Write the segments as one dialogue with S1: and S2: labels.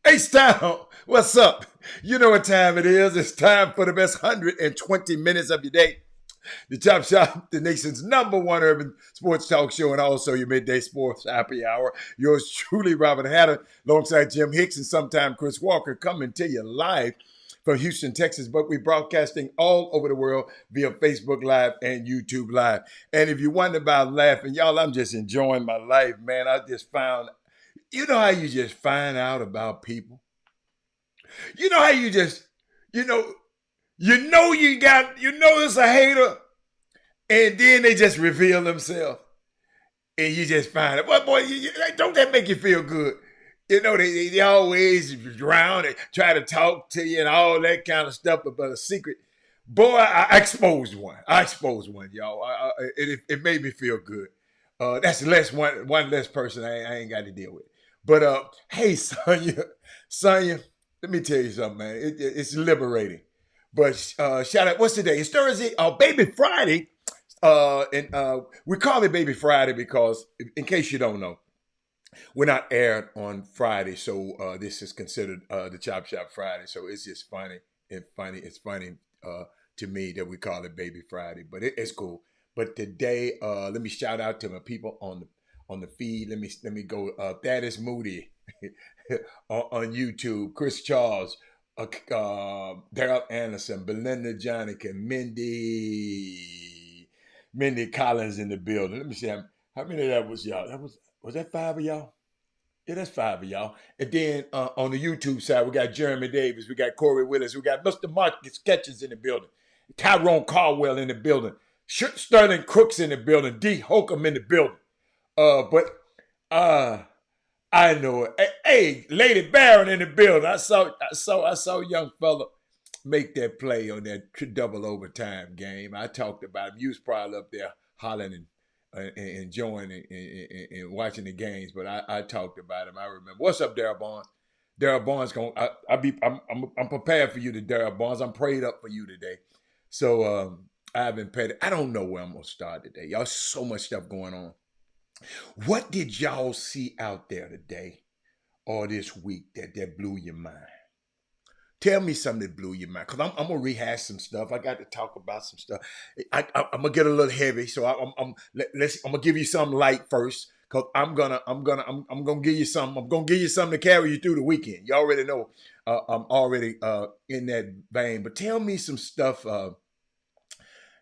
S1: H-Town, what's up? You know what time it is. It's time for the best 120 minutes of your day. The Chop Shop, the nation's #1 urban sports talk show, and also your midday sports happy hour. Yours truly, Robert Hatter, alongside Jim Hicks and sometime Chris Walker, coming to you live from Houston, Texas. But we're broadcasting all over the world via Facebook Live and YouTube Live. And if you wonder about laughing, y'all, I'm just enjoying my life, man. I just found, you know how you just find out about people? You know how you just, you know it's a hater, and then they just reveal themselves, and you just find it. Well, boy, don't that make you feel good? You know, they always drown and try to talk to you and all that kind of stuff about a secret. Boy, I exposed one. Y'all. It made me feel good. That's one less person I ain't got to deal with. But hey, Sonya, let me tell you something, man. It's liberating. But shout out, what's today? It's Thursday, Baby Friday. And we call it Baby Friday because, in case you don't know, we're not aired on Friday. So this is considered the Chop Shop Friday. So it's just funny. It's funny to me that we call it Baby Friday. But it's cool. But today, let me shout out to my people on the feed. Let me go. That is Moody on YouTube. Chris Charles, Daryl Anderson, Belinda Jonica, Mindy Collins in the building. Let me see how many of that was y'all. Was that 5 of y'all? Yeah, that's 5 of y'all. And then on the YouTube side, we got Jeremy Davis, we got Corey Willis, we got Mr. Marcus Sketches in the building, Tyrone Caldwell in the building, Sterling Crooks in the building, D. Holcomb in the building. But I know it. Hey, Lady Barron in the building. I saw a young fella make that play on that double overtime game. I talked about him. You was probably up there hollering and enjoying and watching the games, but I talked about him. I remember. What's up, Darryl Barnes? Darryl Barnes I'm prepared for you to Darryl Barnes. I'm prayed up for you today. So I haven't paid it. I don't know where I'm gonna start today. Y'all, so much stuff going on. What did y'all see out there today or this week that blew your mind? Tell me something that blew your mind, because I'm gonna rehash some stuff. I got to talk about some stuff. I'm gonna get a little heavy, so I'm gonna give you something light first, because I'm gonna give you something. I'm gonna give you something to carry you through the weekend. You already know I'm already in that vein. But tell me some stuff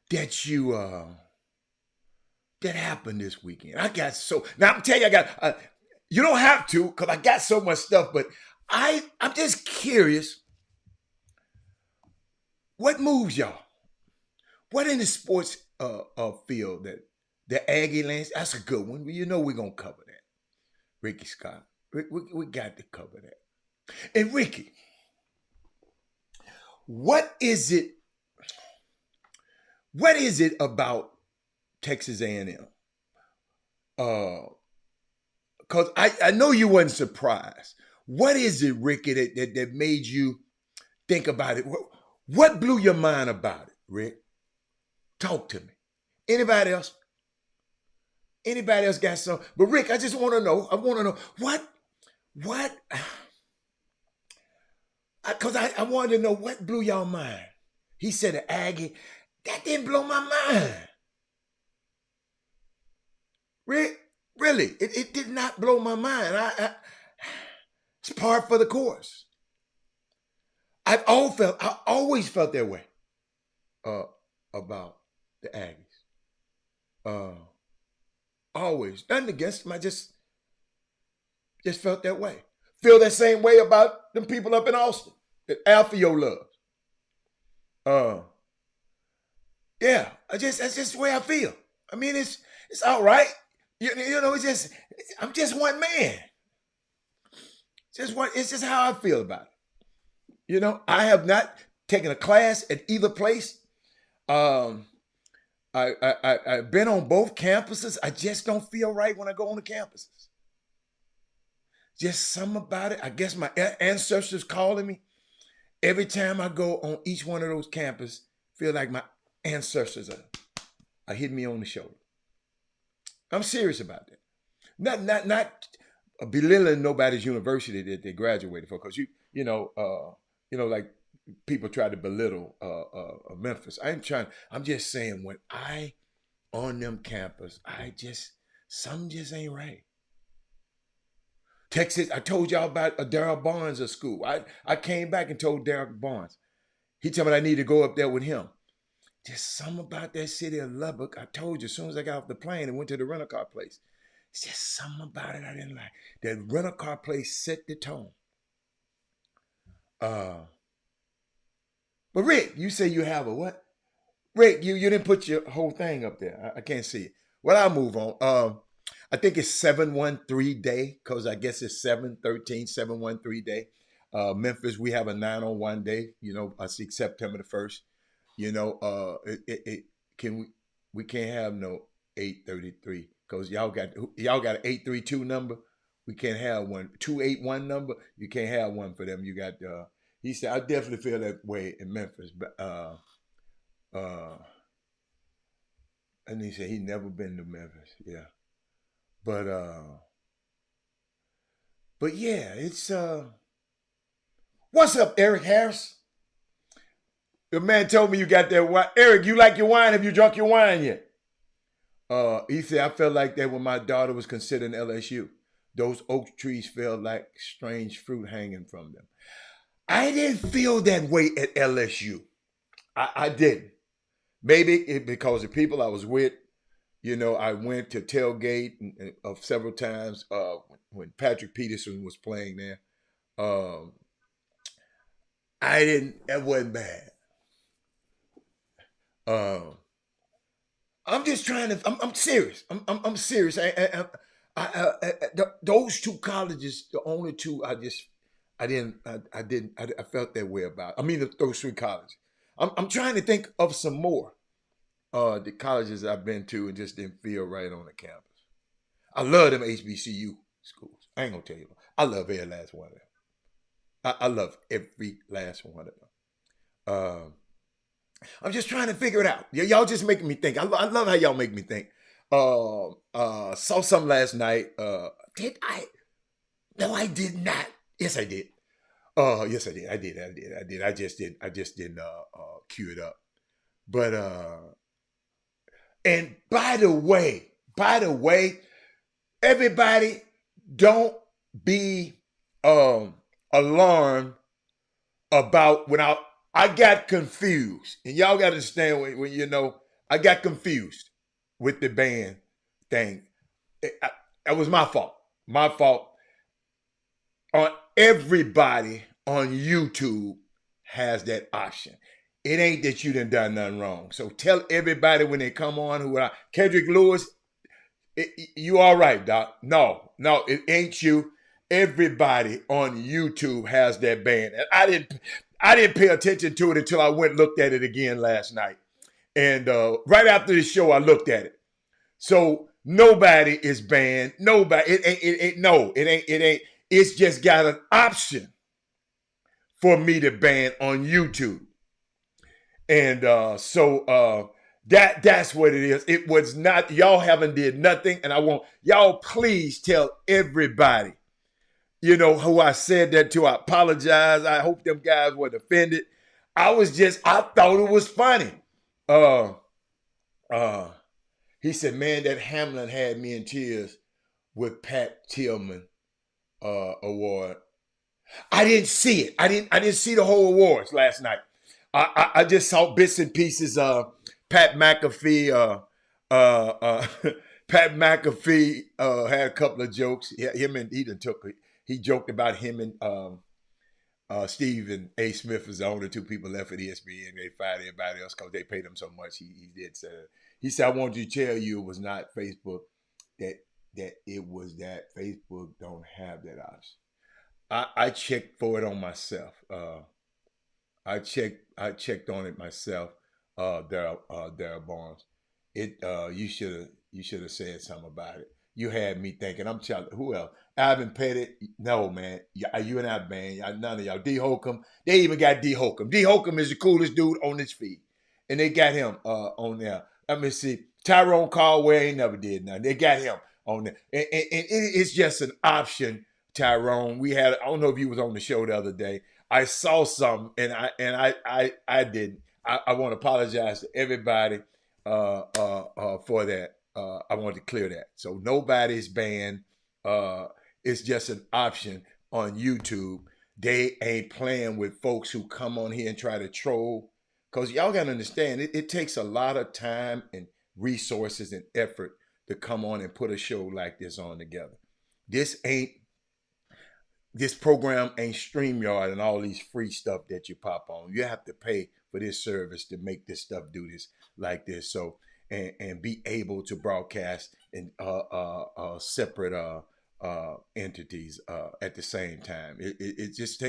S1: that you that happened this weekend. Now I'm telling you, I got. You don't have to, because I got so much stuff. But I'm just curious. What moves y'all? What in the sports field that the Aggie Lands? That's a good one. You know we're gonna cover that. Ricky Scott, we got to cover that. And Ricky, what is it? What is it about Texas A&M? Because I know you wasn't surprised. What is it, Ricky, that made you think about it? What blew your mind about it, Rick? Talk to me. Anybody else? Anybody else got some? But Rick, I just want to know. I want to know what? Because I wanted to know what blew y'all mind. He said an Aggie. That didn't blow my mind. Rick, really, it did not blow my mind. It's par for the course. I always felt that way about the Aggies. Always. Nothing against them. I just felt that way. Feel that same way about them people up in Austin that Alfio loves. Yeah, that's just the way I feel. I mean, it's all right. You know, I'm just one man. It's just how I feel about it. You know, I have not taken a class at either place. I've been on both campuses. I just don't feel right when I go on the campuses. Just something about it. I guess my ancestors calling me. Every time I go on each one of those campuses, feel like my ancestors are hitting me on the shoulder. I'm serious about that. Not belittling nobody's university that they graduated for, because you know, like people try to belittle Memphis. I'm just saying, when I on them campus, something just ain't right. Texas, I told y'all about Darryl Barnes of school. I came back and told Darryl Barnes. He told me I need to go up there with him. Just something about that city of Lubbock. I told you, as soon as I got off the plane and went to the rental car place, it's just something about it I didn't like. That rental car place set the tone. But Rick, you say you have a what? Rick, you didn't put your whole thing up there. I can't see it. Well, I'll move on. I think it's 713 day, because I guess it's 713, 713 day. Memphis, we have a 901 day. You know, I see September the 1st. You know, we can't have no 833, because y'all got an 832 number. We can't have one 281 number. You can't have one for them. You got he said, I definitely feel that way in Memphis, but and he said he never been to Memphis. Yeah. But yeah, it's what's up, Eric Harris? The man told me you got that wine. Eric, you like your wine? Have you drunk your wine yet? He said, I felt like that when my daughter was considering LSU. Those oak trees felt like strange fruit hanging from them. I didn't feel that way at LSU. I didn't. Maybe because the people I was with, you know, I went to tailgate several times when Patrick Peterson was playing there. That wasn't bad. I'm just trying to. I'm serious. I'm serious. Those two colleges, the only two I felt that way about. I mean, those three colleges. I'm trying to think of some more. The colleges I've been to and just didn't feel right on the campus. I love them HBCU schools. I ain't gonna tell you. I love every last one of them. I love every last one of them. I'm just trying to figure it out. Y'all just making me think. I love how y'all make me think. Saw some last night. Did I? No, I did not. Yes, I did. Yes, I did. I did. I just didn't cue it up. But and by the way, everybody, don't be alarmed about when I got confused. And y'all got to understand when you know, I got confused with the band thing. That was my fault. My fault. Everybody on YouTube has that option. It ain't that you done nothing wrong. So tell everybody when they come on who are Kendrick Lewis, you all right, Doc? No, it ain't you. Everybody on YouTube has that band. And I didn't pay attention to it until I went and looked at it again last night. And right after the show, I looked at it. So nobody is banned. Nobody. It ain't. It's just got an option for me to ban on YouTube. And that's what it is. It was not, y'all haven't did nothing. And I want y'all please tell everybody, you know, who I said that to. I apologize. I hope them guys weren't offended. I thought it was funny. He said, man, that Hamlin had me in tears with Pat Tillman award. I didn't see it. I didn't see the whole awards last night. I just saw bits and pieces. Pat McAfee. Pat McAfee had a couple of jokes. He joked about him and Steve and A. Smith was the only two people left at ESPN. They fired everybody else because they paid him so much. He did say that. He said, I wanted to tell you it was not Facebook, that it was that Facebook don't have that option. I checked for it on myself. I checked on it myself. Darryl Barnes. You should have said something about it. You had me thinking. I'm telling who else? Ivan Pettit. No, man. You and I banned. None of y'all. D Holcomb. They even got D Holcomb. D Holcomb is the coolest dude on this feed, and they got him on there. Let me see. Tyrone Caldwell ain't never did nothing. They got him on there, and it's just an option. Tyrone, I don't know if you was on the show the other day. I saw something and I didn't. I want to apologize to everybody for that. I want to clear that. So nobody's banned. It's just an option on YouTube. They ain't playing with folks who come on here and try to troll. Because y'all got to understand, it takes a lot of time and resources and effort to come on and put a show like this on together. This program ain't StreamYard and all these free stuff that you pop on. You have to pay for this service to make this stuff do this like this. So and be able to broadcast in separate entities at the same time. It just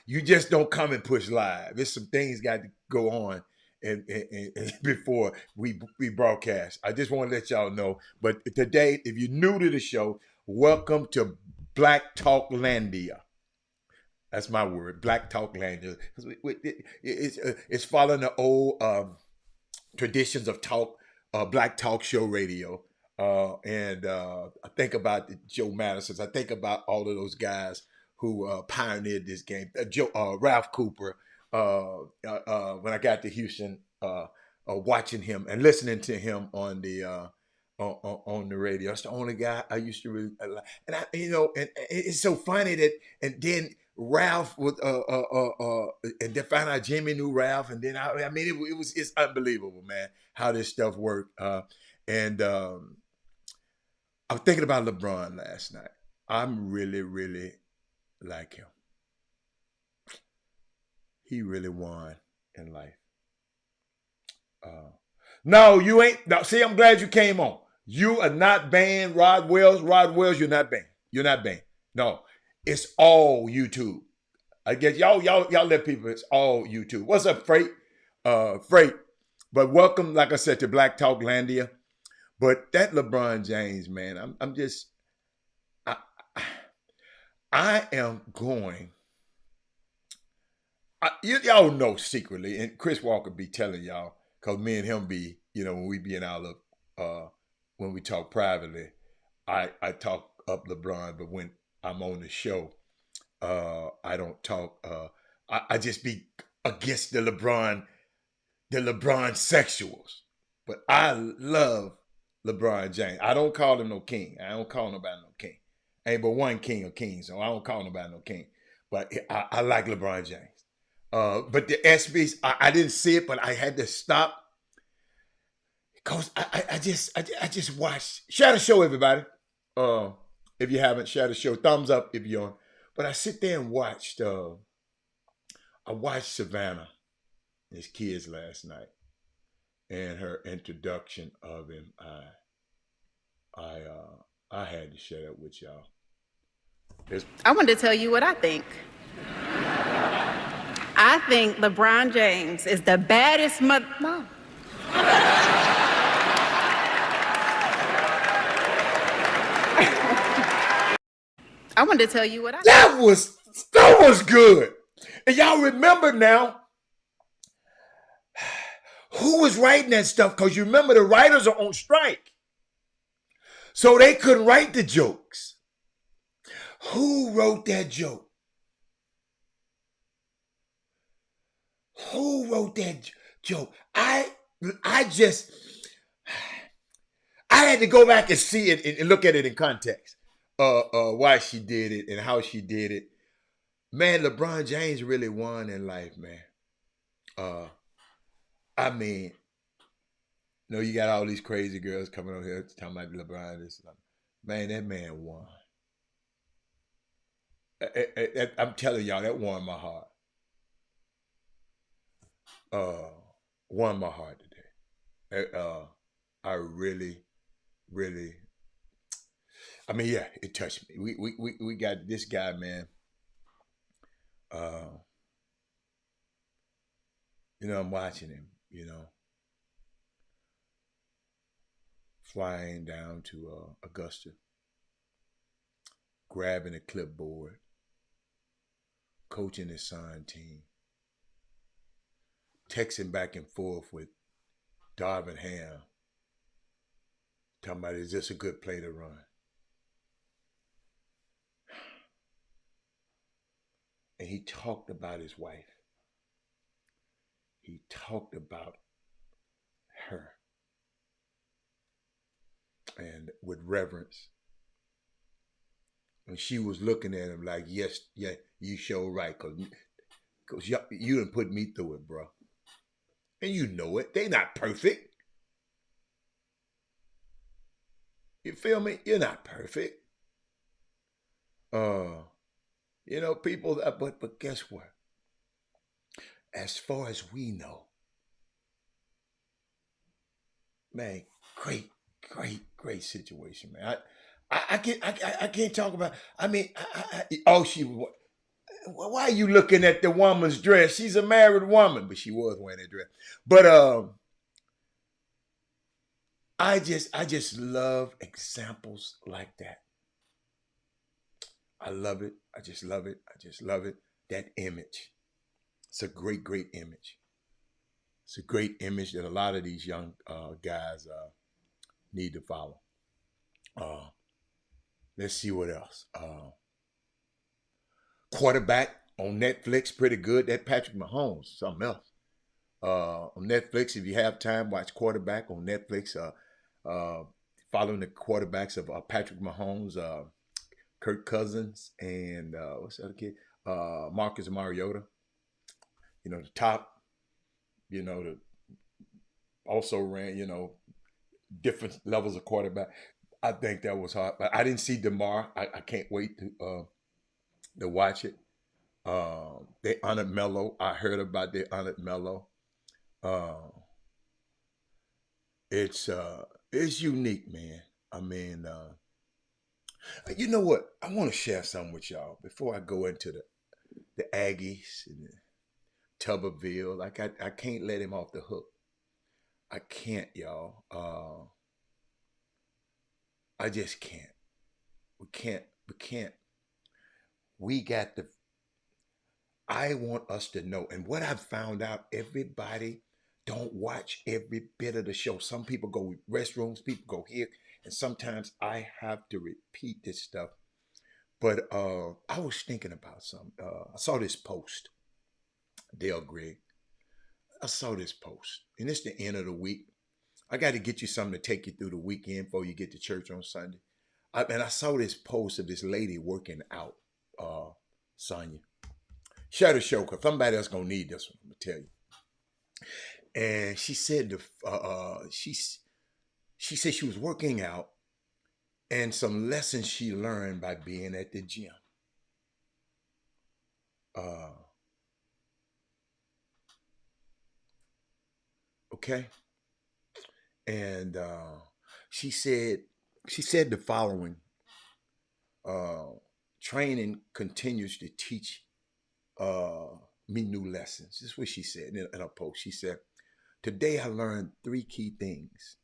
S1: you just don't come and push live. There's some things got to go on and before we broadcast. I just want to let y'all know. But today, if you're new to the show, welcome to Black Talk Landia. That's my word, Black Talk Landia. It's following the old traditions of black talk show radio. And I think about Joe Madison's. I think about all of those guys who pioneered this game. Ralph Cooper. When I got to Houston, watching him and listening to him on the radio. That's the only guy I used to really like. And and it's so funny that, and then Ralph would, and then find out Jimmy knew Ralph, and then it's unbelievable, man, how this stuff worked. And I was thinking about LeBron last night. I'm really, really like him. He really won in life. No, you ain't. No, see, I'm glad you came on. You are not banned, Rod Wells. Rod Wells, you're not banned. You're not banned. No, it's all YouTube. I guess y'all let people. It's all YouTube. What's up, Freight? Freight. But welcome, like I said, to Black Talk Landia. But that LeBron James, man, I'm just. I am going. Y'all know secretly, and Chris Walker be telling y'all, because me and him be, when we be in our when we talk privately, I talk up LeBron, but when I'm on the show, I don't talk. I just be against the LeBron sexuals. But I love LeBron James. I don't call him no king. I don't call nobody no king. Ain't but one king of kings, so I don't call nobody no king. But I like LeBron James. But the ESPYs, I didn't see it, but I had to stop because I just watched. Share the show, everybody. If you haven't, share the show. Thumbs up if you're on. But I sit there and watched. I watched Savannah, his kids last night, and her introduction of him. I had to share that with y'all.
S2: I wanted to tell you what I think. I think LeBron James is the baddest Mom. I wanted to tell you what I
S1: That was good. And y'all remember now who was writing that stuff? Because you remember the writers are on strike. So they couldn't write the jokes. Who wrote that joke? Who wrote that joke? I had to go back and see it and look at it in context. Why she did it and how she did it. Man, LeBron James really won in life, man. I mean, you know, you got all these crazy girls coming over here talking about LeBron. Man, that man won. I'm telling y'all, that won my heart. Won my heart today. I really, really. I mean, yeah, it touched me. We got this guy, man. You know, I'm watching him. You know, flying down to Augusta, grabbing a clipboard, coaching his son team, texting back and forth with Darvin Ham, talking about, is this a good play to run? And he talked about his wife. He talked about her. And with reverence. And she was looking at him like, yes, yeah, you sure right. Because you done put me through it, bro. And you know it. They not perfect. You feel me? You're not perfect. You know, people, but guess what? As far as we know, man, great situation, man. I can't talk about. I mean, why are you looking at the woman's dress? She's a married woman, but she was wearing that dress. But I just love examples like that. I love it. I just love it. I just love it. That image. It's a great image. It's a great image that a lot of these young guys need to follow. Let's see what else. Quarterback on Netflix, pretty good. That Patrick Mahomes, something else. On Netflix, if you have time, watch Quarterback on Netflix. Following the quarterbacks of Patrick Mahomes, Kirk Cousins, and what's the other kid? Marcus Mariota. You know, the top, you know, the also ran, you know, different levels of quarterback. I think that was hard. But I didn't see DeMar. I can't wait to watch it. They honored Melo. I heard about they honored Melo. It's unique, man. I mean, you know what? I want to share something with y'all before I go into the Aggies and the Tuberville. Like I can't let him off the hook. I can't, y'all. I just can't. We can't. We got to. I want us to know. And what I've found out, everybody don't watch every bit of the show. Some people go restrooms, people go here, and sometimes I have to repeat this stuff. But I was thinking about something. I saw this post, Dale Grigg. I saw this post, and it's the end of the week. I got to get you something to take you through the weekend before you get to church on Sunday. And I saw this post of this lady working out, Sonya. Share the show because somebody else gonna need this one. I'm gonna tell you. And she said she said she was working out and some lessons she learned by being at the gym. Okay, and she said the following: training continues to teach me new lessons. This is what she said in a post. She said, today I learned 3 key things.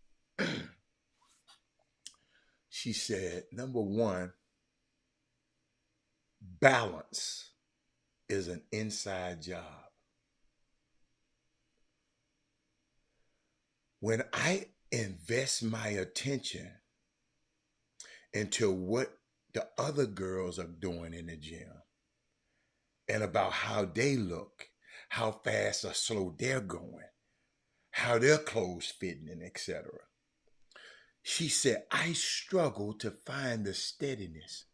S1: She said, number 1, balance is an inside job. When I invest my attention into what the other girls are doing in the gym and about how they look, how fast or slow they're going, how their clothes fitting, and etc. She said, I struggle to find the steadiness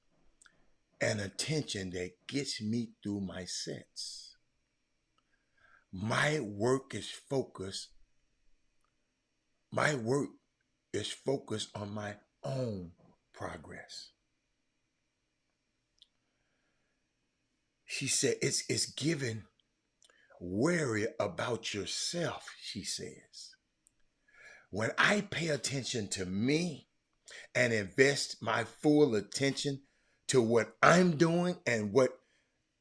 S1: and attention that gets me through my sets. My work is focused on my own progress. She said, it's given worry about yourself, she says. When I pay attention to me and invest my full attention to what I'm doing and what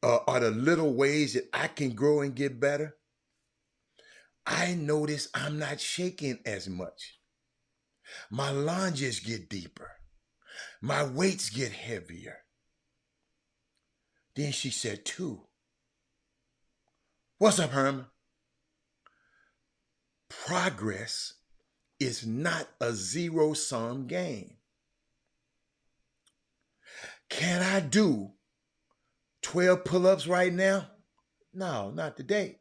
S1: are the little ways that I can grow and get better, I notice I'm not shaking as much. My lunges get deeper. My weights get heavier. Then she said, 2, what's up, Herman? Progress is not a zero-sum game. Can I do 12 pull-ups right now? No, not today.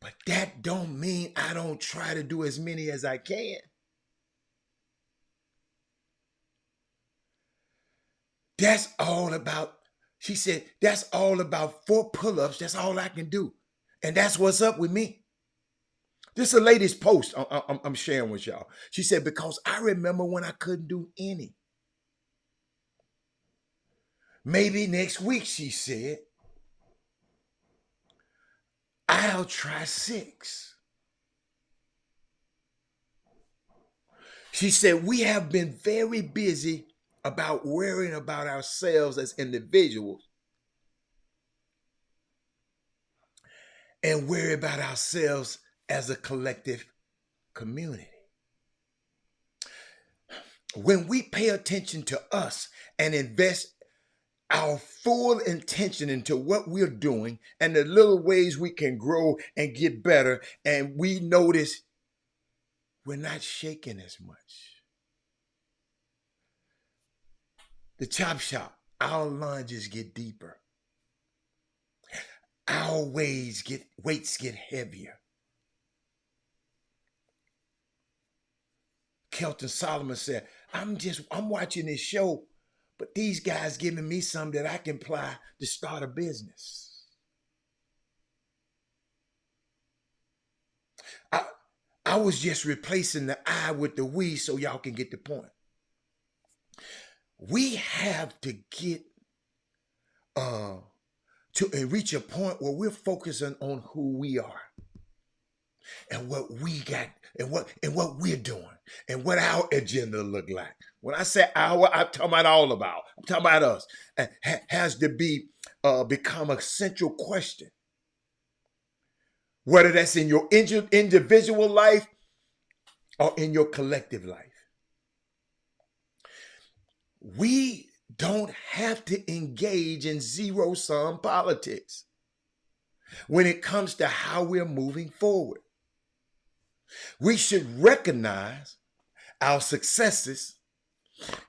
S1: But that don't mean I don't try to do as many as I can. That's all about, she said, that's all about 4 pull-ups. That's all I can do. And that's what's up with me. This is a lady's post I'm sharing with y'all. She said, because I remember when I couldn't do any. Maybe next week, she said, I'll try 6. She said, we have been very busy about worrying about ourselves as individuals and worry about ourselves as a collective community. When we pay attention to us and invest our full intention into what we're doing and the little ways we can grow and get better, and we notice we're not shaking as much. The Chop Shop, our lunges get deeper. Our weights get heavier. Kelton Solomon said, I'm watching this show, but these guys giving me something that I can apply to start a business. I was just replacing the I with the we so y'all can get the point. We have to get to reach a point where we're focusing on who we are and what we got and what we're doing and what our agenda look like. When I say our, I'm talking about all about. I'm talking about us. And has to be become a central question. Whether that's in your individual life or in your collective life. We don't have to engage in zero-sum politics when it comes to how we're moving forward. We should recognize our successes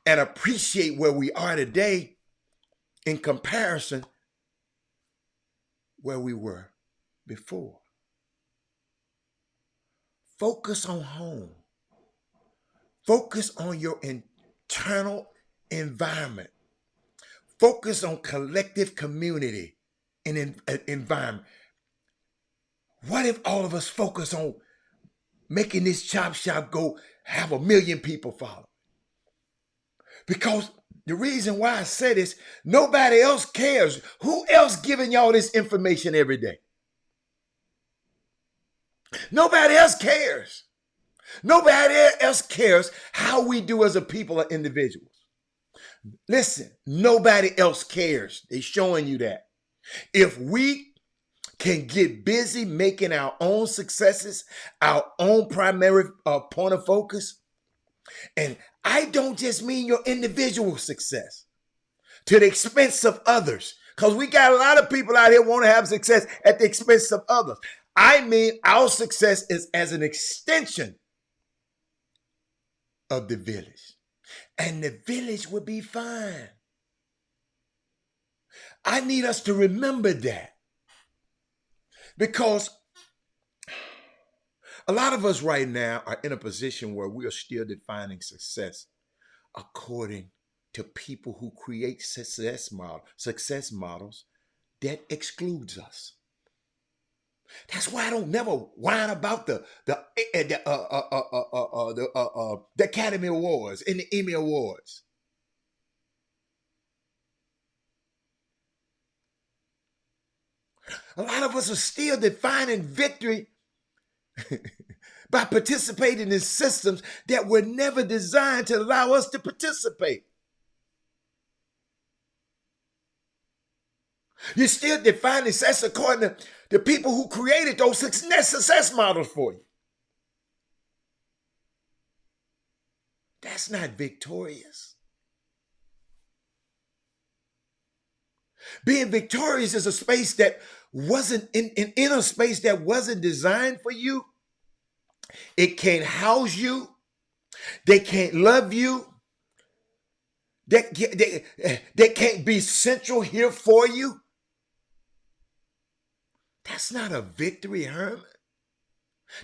S1: and appreciate where we are today in comparison where we were before. Focus on home. Focus on your internal environment. Focus on collective community and environment. What if all of us focus on making this Chop Shop go have 1 million people follow? Because the reason why I say this, nobody else cares. Who else giving y'all this information every day? Nobody else cares. Nobody else cares how we do as a people or individuals. Listen, nobody else cares. They're showing you that. If we can get busy making our own successes, our own primary point of focus. And I don't just mean your individual success to the expense of others, because we got a lot of people out here want to have success at the expense of others. I mean, our success is as an extension of the village, and the village would be fine. I need us to remember that, because a lot of us right now are in a position where we are still defining success according to people who create success models that excludes us. That's why I don't never whine about the Academy Awards and the Emmy Awards. A lot of us are still defining victory by participating in systems that were never designed to allow us to participate. You're still defining success according to the people who created those success models for you. That's not victorious. Being victorious is a space that wasn't in inner space that wasn't designed for you. It can't house you. They can't love you. They can't be central here for you. That's not a victory, Herman.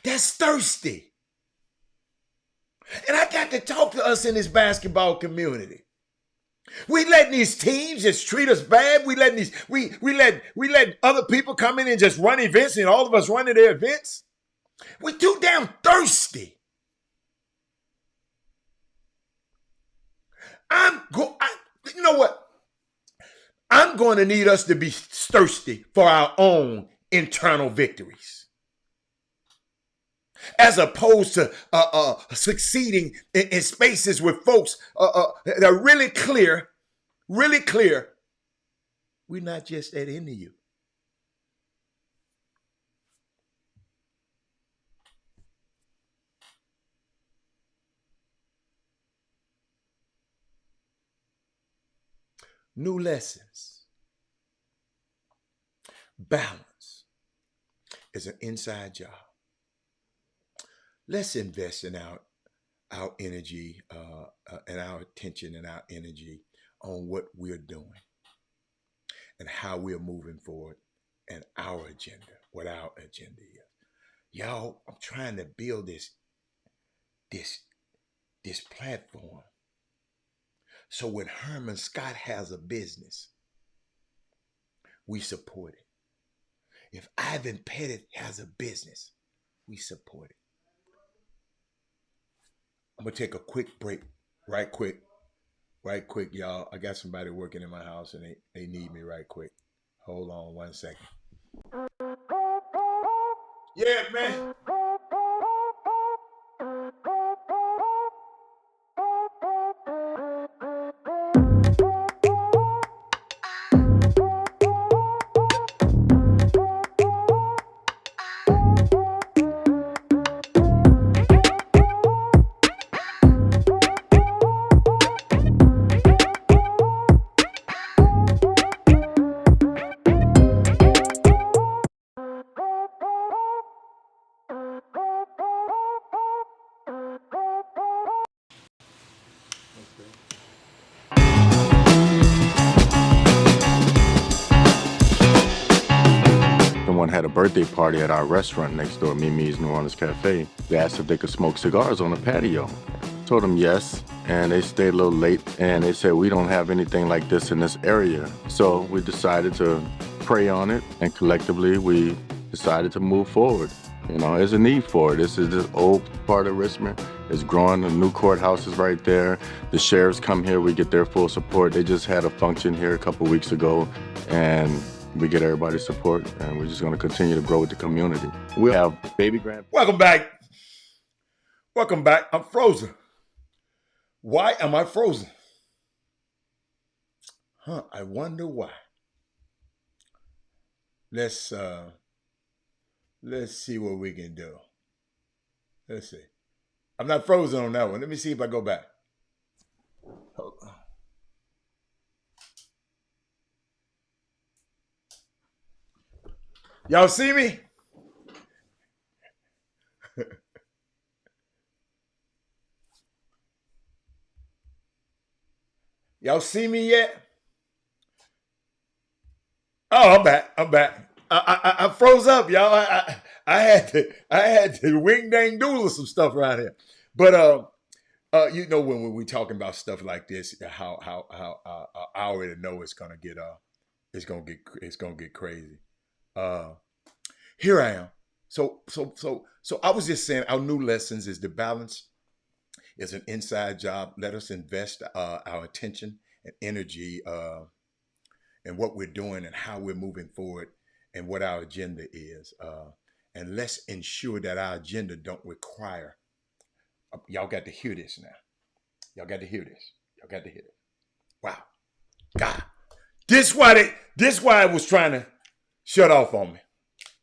S1: That's thirsty. And I got to talk to us in this basketball community. We letting these teams just treat us bad. We let other people come in and just run events, and all of us running their events. We're too damn thirsty. You know what? I'm going to need us to be thirsty for our own internal victories, as opposed to succeeding in spaces with folks that are really clear. We're not just that into you. New lessons. Balance is an inside job. Let's invest in our energy and our attention and our energy on what we're doing and how we're moving forward and our agenda, what our agenda is. Y'all, I'm trying to build this platform. So when Herman Scott has a business, we support it. If Ivan Pettit has a business, we support it. I'm going to take a quick break, right quick, y'all. I got somebody working in my house and they need me right quick. Hold on 1 second. Yeah, man.
S3: Someone had a birthday party at our restaurant next door, Mimi's New Orleans Cafe. They asked if they could smoke cigars on the patio. Told them yes, and they stayed a little late, and they said we don't have anything like this in this area. So we decided to pray on it, and collectively we decided to move forward. You know, there's a need for it. This is this old part of Richmond. It's growing. The new courthouse is right there. The sheriffs come here. We get their full support. They just had a function here a couple weeks ago, and we get everybody's support, and we're just going to continue to grow with the community. We have baby grand.
S1: Welcome back. I'm frozen. Why am I frozen? I wonder why. Let's Let's see what we can do. Let's see. I'm not frozen on that one. Let me see if I go back. Hold on. Y'all see me? Y'all see me yet? Oh, I'm back. I'm back. I froze up, y'all. I had to wing dang doodle some stuff around here. But you know when we talking about stuff like this, how I already know it's gonna get crazy. Here I am. So I was just saying our new lessons is the balance is an inside job. Let us invest our attention and energy in what we're doing and how we're moving forward and what our agenda is. And let's ensure that our agenda don't require. Y'all got to hear this now. Y'all got to hear this. Y'all got to hear it. Wow. God. This why I was trying to shut off on me.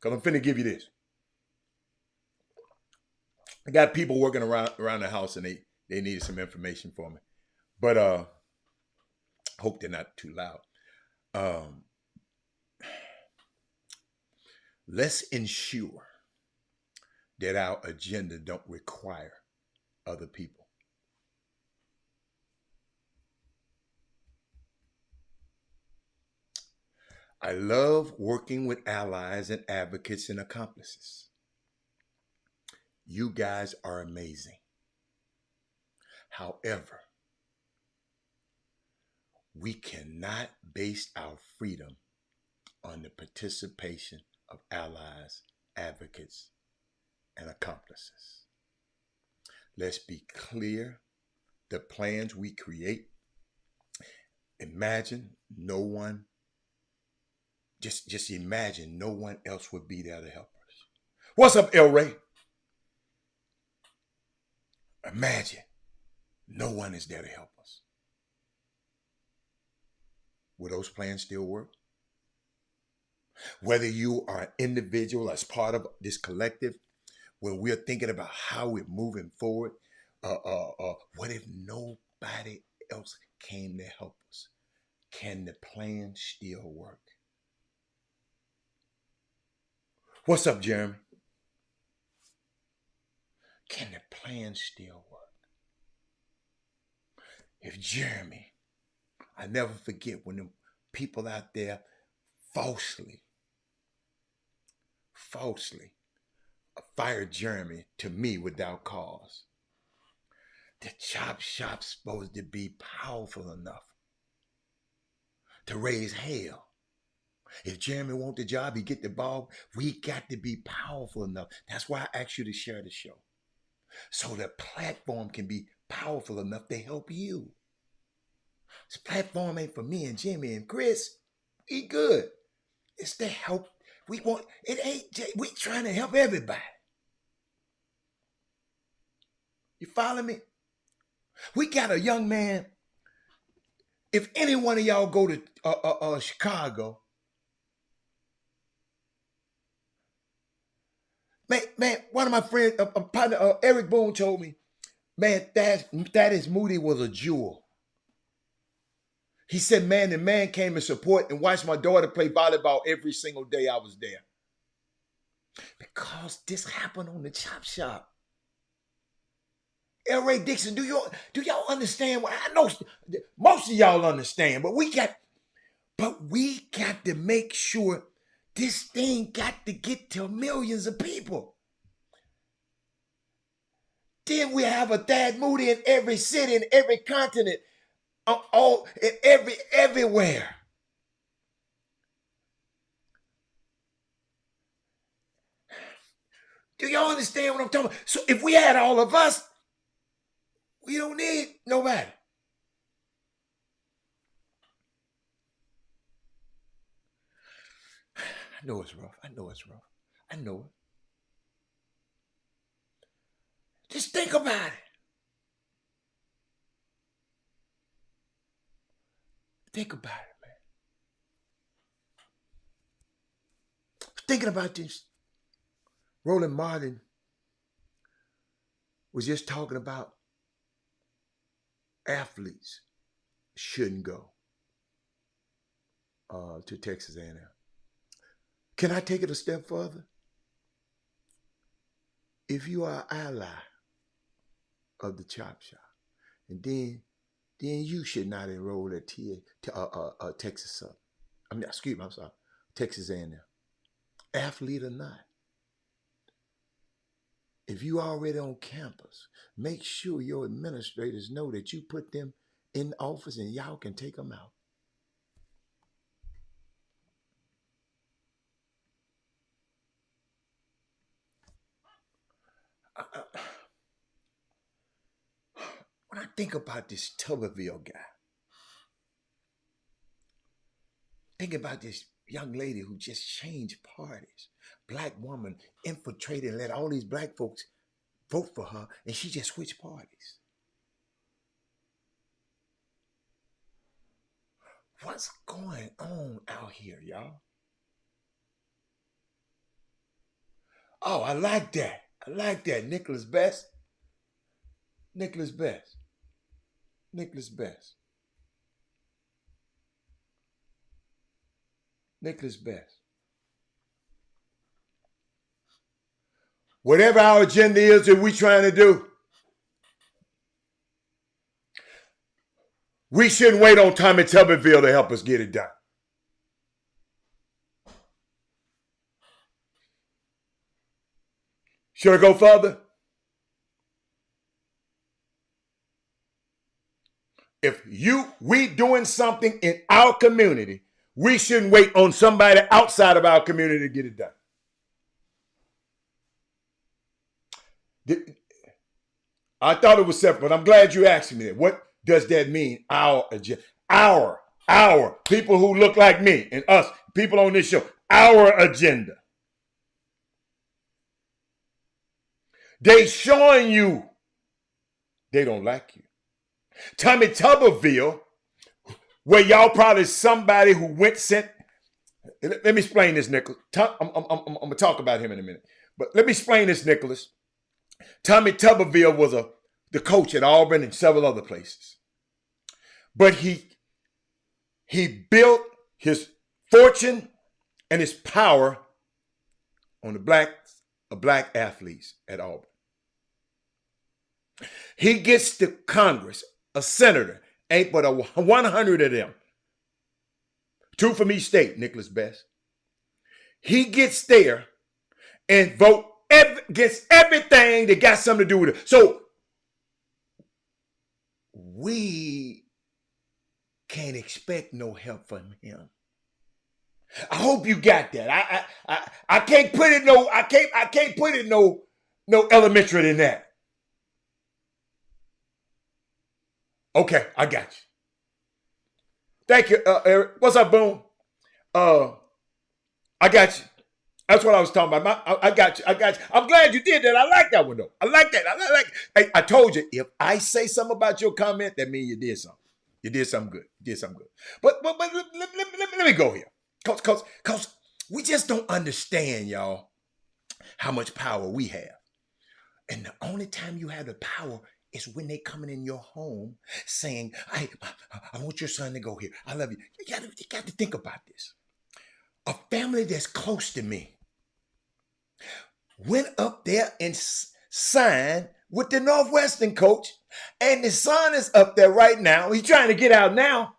S1: Because I'm finna give you this. I got people working around the house and they needed some information for me. But hope they're not too loud. Let's ensure that our agenda don't require other people. I love working with allies and advocates and accomplices. You guys are amazing. However, we cannot base our freedom on the participation of allies, advocates, and accomplices. Let's be clear. The plans we create, imagine no one, just imagine no one else would be there to help us. What's up, El Ray? Imagine no one is there to help us. Will those plans still work? Whether you are an individual as part of this collective, when we're thinking about how we're moving forward, what if nobody else came to help us? Can the plan still work? What's up, Jeremy? Can the plan still work? If Jeremy, I never forget when the people out there falsely fired Jeremy to me without cause. The Chop Shop's supposed to be powerful enough to raise hell. If Jeremy want the job, he get the ball. We got to be powerful enough. That's why I asked you to share the show. So the platform can be powerful enough to help you. This platform ain't for me and Jimmy and Chris. We good. It's to help. We trying to help everybody. You follow me? We got a young man. If any one of y'all go to Chicago, man, one of my friends, a partner, Eric Boone told me, man, Thaddeus Moody was a jewel. He said, man, the man came to support and watched my daughter play volleyball every single day I was there. Because this happened on the Chop Shop. L. Ray Dixon, do y'all understand? I know most of y'all understand, but we got to make sure this thing got to get to millions of people. Then we have a Thad Moody in every city, in every continent, everywhere. Do y'all understand what I'm talking about? So if we had all of us, we don't need nobody. I know it's rough. I know it. Just think about it. Think about it, man. Thinking about this. Roland Martin was just talking about athletes shouldn't go to Texas A&M. Can I take it a step further? If you are an ally of the Chop Shop, and then you should not enroll at Texas Southern. I'm sorry, Texas A&M. Athlete or not, if you already on campus, make sure your administrators know that you put them in the office and y'all can take them out. When I think about this Tuberville guy, think about this young lady who just changed parties. Black woman infiltrated and let all these black folks vote for her, and she just switched parties. What's going on out here, y'all? Oh, I like that. I like that. Nicholas Best. Nicholas Best. Nicholas Best. Nicholas Best. Whatever our agenda is that we're trying to do, we shouldn't wait on Tommy Tuberville to help us get it done. Should I go further? If we doing something in our community, we shouldn't wait on somebody outside of our community to get it done. I thought it was separate, but I'm glad you asked me that. What does that mean? Our agenda. Our people who look like me and us, people on this show, our agenda. They showing you they don't like you. Tommy Tuberville, where y'all probably somebody who let me explain this, Nicholas. I'm going to talk about him in a minute. But let me explain this, Nicholas. Tommy Tuberville was the coach at Auburn and several other places. But he built his fortune and his power on the black athletes at Auburn. He gets to Congress, a senator, ain't but 100 of them. 2 from each state, Nicholas Best. He gets there and vote against everything that got something to do with it. So we can't expect no help from him. I hope you got that. I can't put it I can't put it no elementary than that. Okay, I got you. Thank you, Eric. What's up, Boom? I got you. That's what I was talking about. I got you. I'm glad you did that. I like that one, though. I like that. I told you, if I say something about your comment, that means you did something. You did something good. But let me go here. Because we just don't understand, y'all, how much power we have. And the only time you have the power is when they coming in your home saying, I want your son to go here. I love you. You got to think about this. A family that's close to me went up there and signed with the Northwestern coach, and the son is up there right now. He's trying to get out now,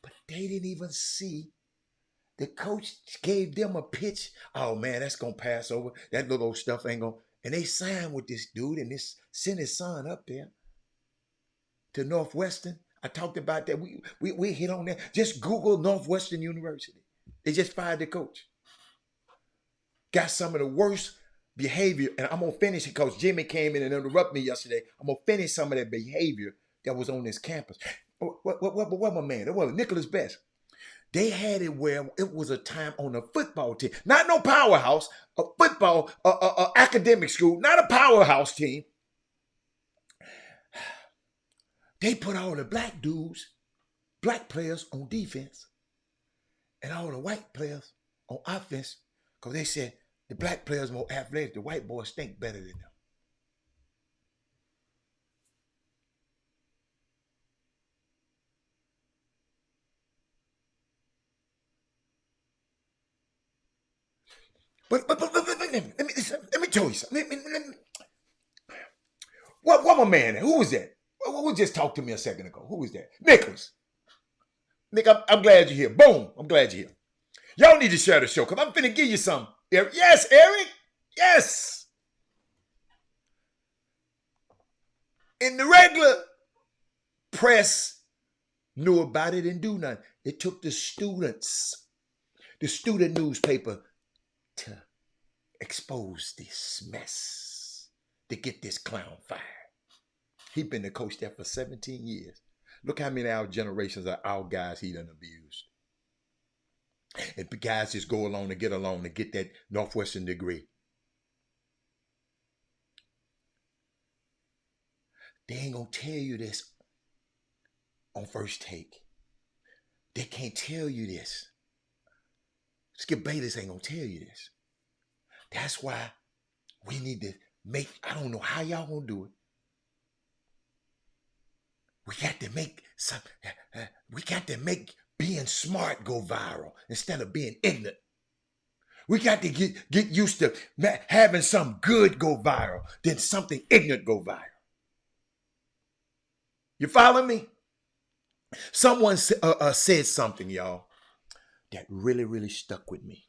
S1: but they didn't even see. The coach gave them a pitch. Oh man, that's gonna pass over. That little old stuff ain't gonna. And they signed with this dude and sent his son up there to Northwestern. I talked about that. We hit on that. Just Google Northwestern University. They just fired the coach. Got some of the worst behavior, and I'm gonna finish it because Jimmy came in and interrupted me yesterday. I'm gonna finish some of that behavior that was on this campus. What my man? What Nicholas Best? They had it where it was a time on a football team, not no powerhouse, a football, academic school, not a powerhouse team. They put all the black dudes, black players on defense, and all the white players on offense, because they said, The black players more athletic. The white boys think better than them. But let me tell you something. What my man? Who was that? Who just talked to me a second ago? Who was that? Nicholas. Nick, I'm glad you're here. Boom. I'm glad you're here. Y'all need to share the show because I'm finna give you some. Yes, Eric. Yes. In the regular press knew about it and do nothing. It took the students, the student newspaper, to expose this mess, to get this clown fired. He been the coach there for 17 years. Look how many of our generations are our guys he done abused. And the guys just go along to get that Northwestern degree. They ain't gonna tell you this on First Take. They can't tell you this. Skip Bayless ain't gonna tell you this. That's why we need to make, I don't know how y'all gonna do it. We got to make being smart go viral instead of being ignorant. We got to get used to having some good go viral than something ignorant go viral. You follow me? Someone said something, y'all, that really, really stuck with me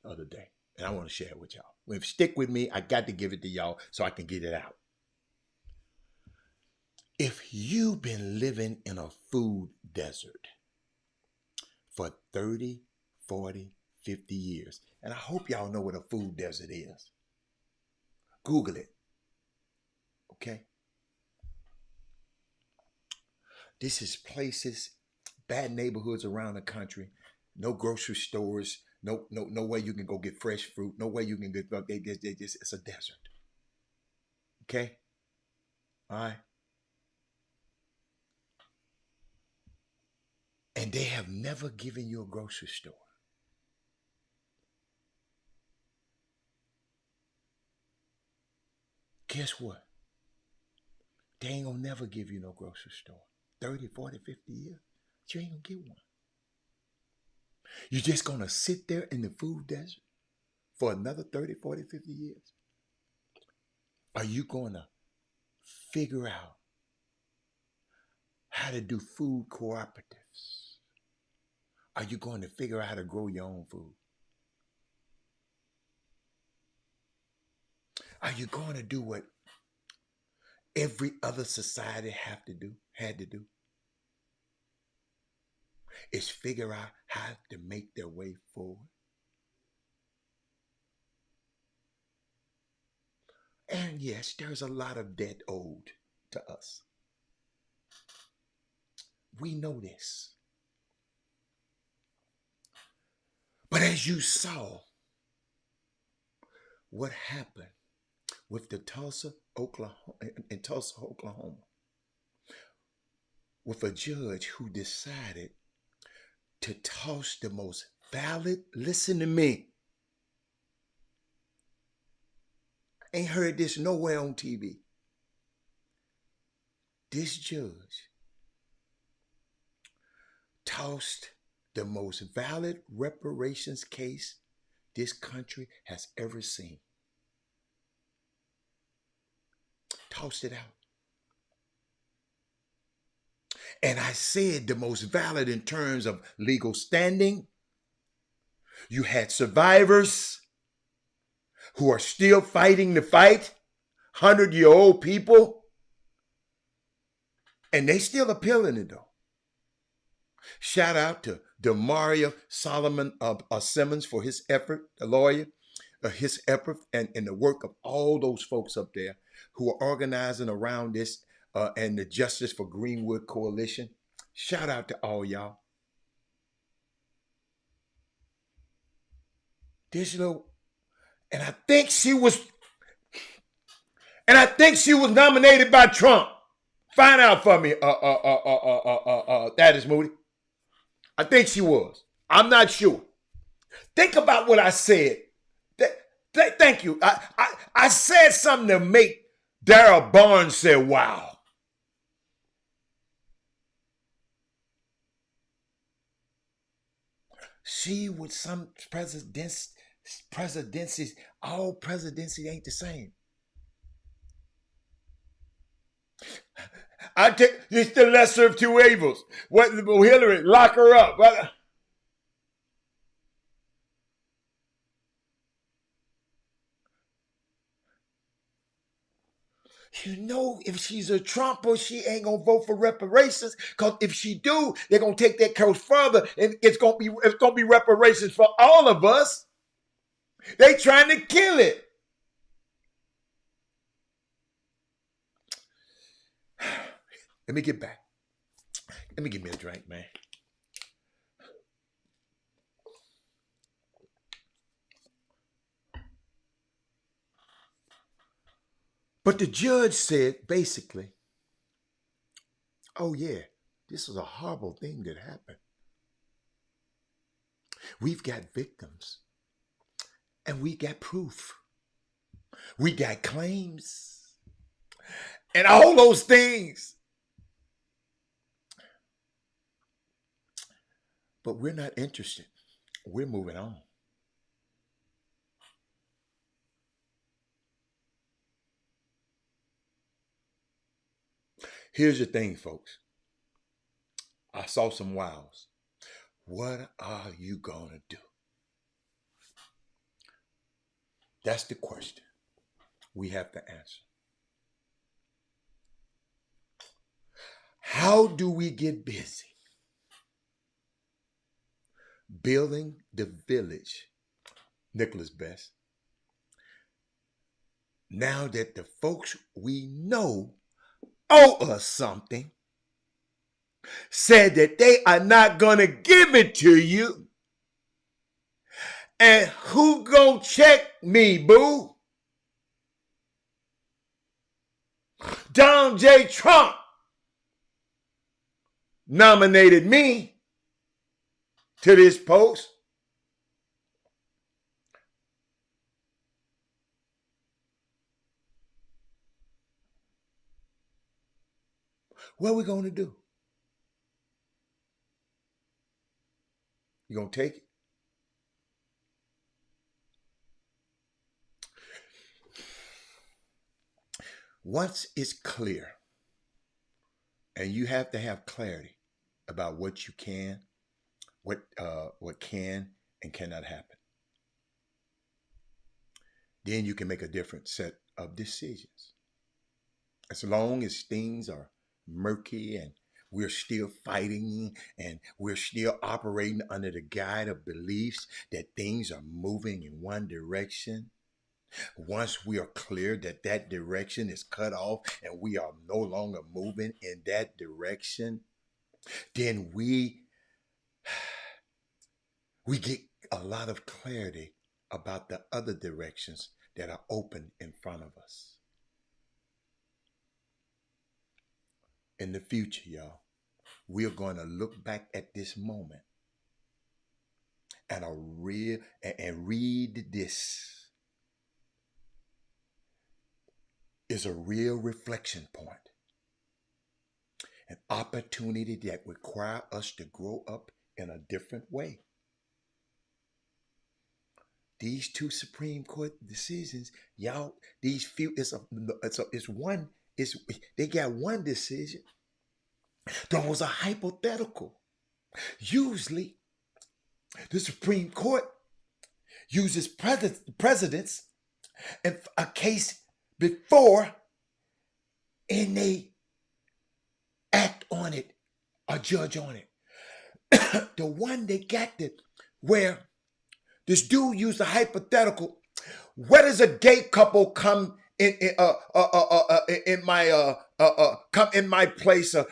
S1: the other day. And I want to share it with y'all. If it stick with me, I got to give it to y'all so I can get it out. If you've been living in a food desert for 30, 40, 50 years, and I hope y'all know what a food desert is. Google it. Okay? This is places, bad neighborhoods around the country, no grocery stores, no way you can go get fresh fruit, no way you can get, it's a desert. Okay? All right? And they have never given you a grocery store. Guess what? They ain't gonna never give you no grocery store. 30, 40, 50 years, you ain't gonna get one. You're just gonna sit there in the food desert for another 30, 40, 50 years? Are you gonna figure out how to do food cooperatives? Are you going to figure out how to grow your own food? Are you going to do what every other society had to do? Is figure out how to make their way forward. And yes, there's a lot of debt owed to us. We know this. But as you saw what happened with the Tulsa, Oklahoma, with a judge who decided to toss the most valid, listen to me. Ain't heard this nowhere on TV. This judge tossed the most valid reparations case this country has ever seen. Tossed it out. And I said the most valid in terms of legal standing. You had survivors who are still fighting the fight, 100-year-old people, and they still appealing it though. Shout out to Demaria Solomon Simmons for his effort, the lawyer, his effort and the work of all those folks up there who are organizing around this and the Justice for Greenwood Coalition. Shout out to all y'all. This little, and I think she was nominated by Trump. Find out for me, that is Moody. I think she was. I'm not sure. Think about what I said. Thank you. I said something to make Darrell Barnes say, wow. See, with some presidencies, all presidency ain't the same. I take it's the lesser of two evils. What Hillary, lock her up. You know, if she's a Trumper, she ain't gonna vote for reparations. Cause if she do, they're gonna take that coast further, and it's gonna be reparations for all of us. They trying to kill it. Let me get back. Let me give me a drink, man. But the judge said basically, oh yeah, this was a horrible thing that happened. We've got victims and we got proof. We got claims and all those things. But we're not interested. We're moving on. Here's the thing, folks. I saw some wows. What are you going to do? That's the question we have to answer. How do we get busy building the village, Nicholas Best, now that the folks we know owe us something, said that they are not going to give it to you? And who gonna check me, boo? Donald J. Trump nominated me to this post. What are we going to do? You going to take it? Once it's clear, and you have to have clarity about what you can, what can and cannot happen, then you can make a different set of decisions. As long as things are murky and we're still fighting and we're still operating under the guide of beliefs that things are moving in one direction, once we are clear that that direction is cut off and we are no longer moving in that direction, then we get a lot of clarity about the other directions that are open in front of us. In the future, y'all, we're going to look back at this moment and read this is a real reflection point, an opportunity that require us to grow up in a different way. These two Supreme Court decisions, y'all, these few, they got one decision. Those are hypothetical. Usually, the Supreme Court uses presidents in a case before and they act on it or judge on it. The one they got where this dude used a hypothetical. Where does a gay couple come in come in my place and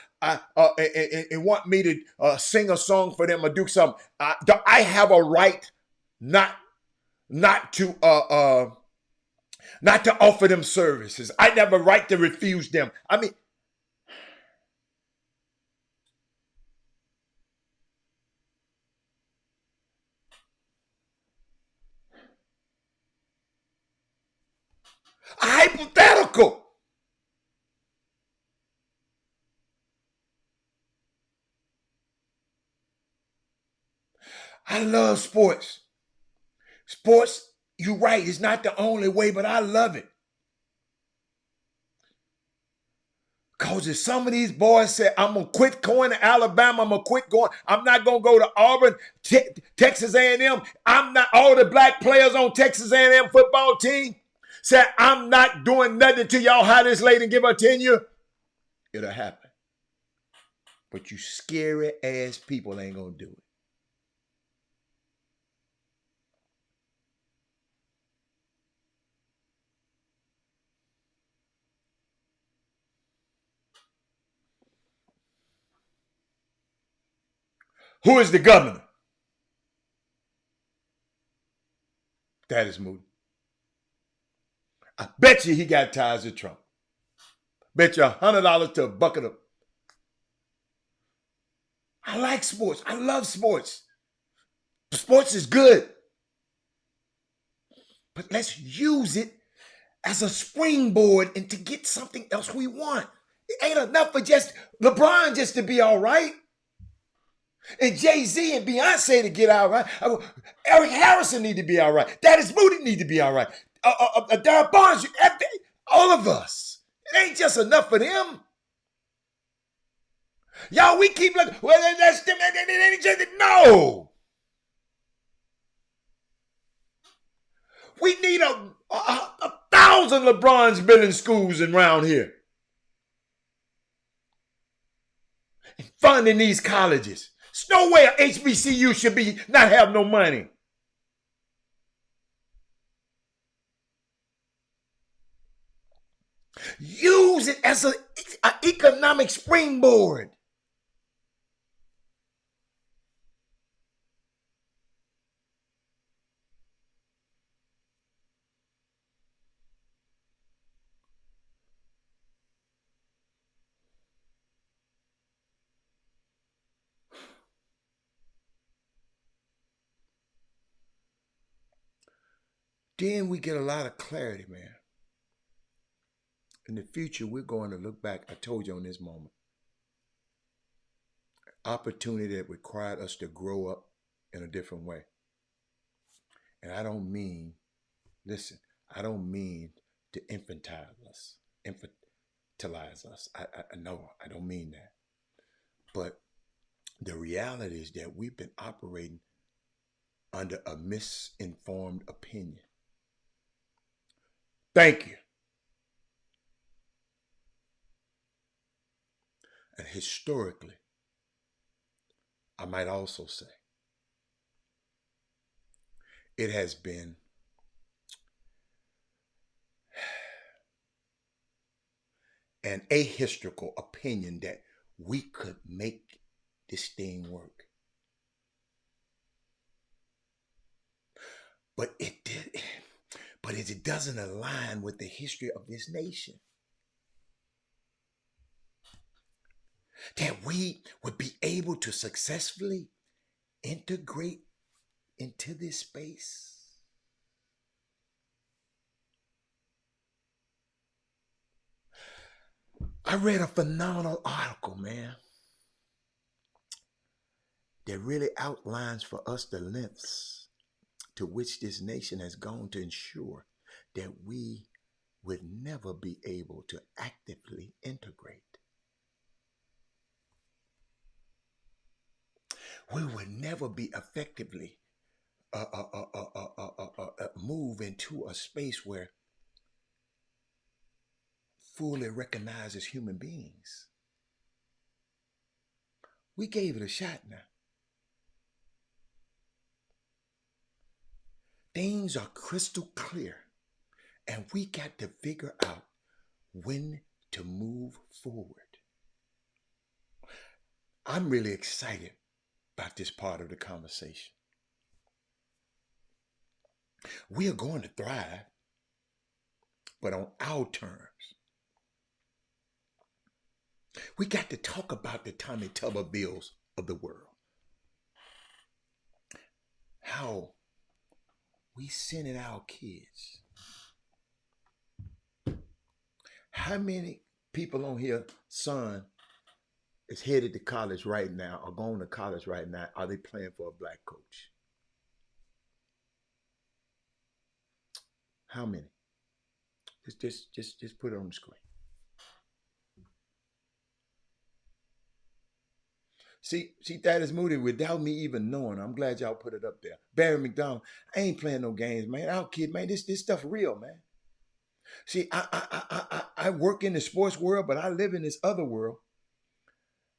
S1: want me to sing a song for them or do something? Do I have a right not to offer them services? I have a right to refuse them. I mean, A hypothetical. I love sports. Sports, you're right, it's not the only way, but I love it. Because if some of these boys say, I'm going to quit going to Alabama, I'm going to quit going, I'm not going to go to Auburn, Texas A&M, I'm not, all the black players on Texas A&M football team say, I'm not doing nothing to y'all hire this lady and give her tenure, it'll happen. But you scary ass people ain't going to do it. Who is the governor? That is Moody. I bet you he got ties to Trump. Bet you $100 to a bucket of. I like sports. I love sports. Sports is good. But let's use it as a springboard and to get something else we want. It ain't enough for just LeBron just to be all right. And Jay-Z and Beyonce to get all right. Eric Harrison need to be all right. Daddy's Moody need to be all right. Darryl Barnes, all of us. It ain't just enough for them. Y'all, we keep looking, well, that's them. No. We need a 1,000 LeBrons building schools around here. And funding these colleges. There's no way a HBCU should be not have no money. Use it as an economic springboard. Then we get a lot of clarity, man. In the future, we're going to look back. I told you on this moment. Opportunity that required us to grow up in a different way. And I don't mean, listen, I don't mean to infantilize us. I know, I don't mean that. But the reality is that we've been operating under a misinformed opinion. Thank you. And historically, I might also say, it has been an ahistorical opinion that we could make this thing work. But it did. But it doesn't align with the history of this nation. That we would be able to successfully integrate into this space. I read a phenomenal article, man, that really outlines for us the lengths to which this nation has gone to ensure that we would never be able to actively integrate. We would never be effectively move into a space where fully recognized as human beings. We gave it a shot now. Things are crystal clear, and we got to figure out when to move forward. I'm really excited about this part of the conversation. We are going to thrive, but on our terms. We got to talk about the Tommy Tubervilles of the world. How we sending our kids How many people on here, son, is headed to college right now or going to college right now? Are they playing for a black coach? How many? Just put it on the screen. See, that is Moody without me even knowing. I'm glad y'all put it up there. Barry McDonald, I ain't playing no games, man. I don't kid, man. This stuff real, man. See, I work in the sports world, but I live in this other world.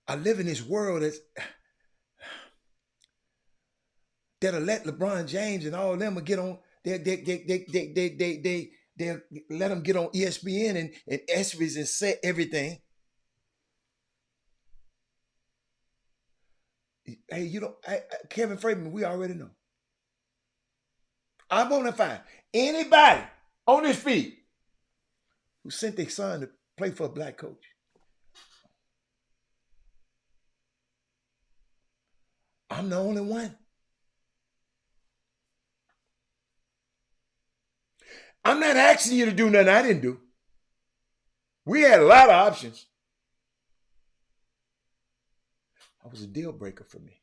S1: I live in this world that'll let LeBron James and all of them get on. They'll let them get on ESPN and ESPYs and say everything. Hey, you don't, Kevin Freeman, we already know. I'm gonna find anybody on this feed who sent their son to play for a black coach. I'm the only one. I'm not asking you to do nothing I didn't do. We had a lot of options. That was a deal breaker for me.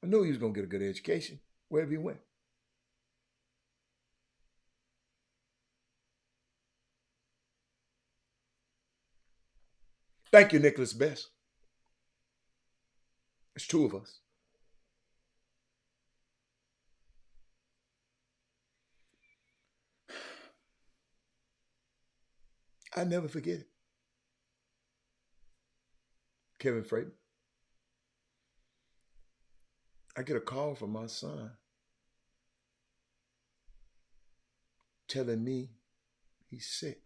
S1: I knew he was going to get a good education wherever he went. Thank you, Nicholas Best. There's two of us. I never forget it. Kevin Freeman. I get a call from my son telling me he's sick.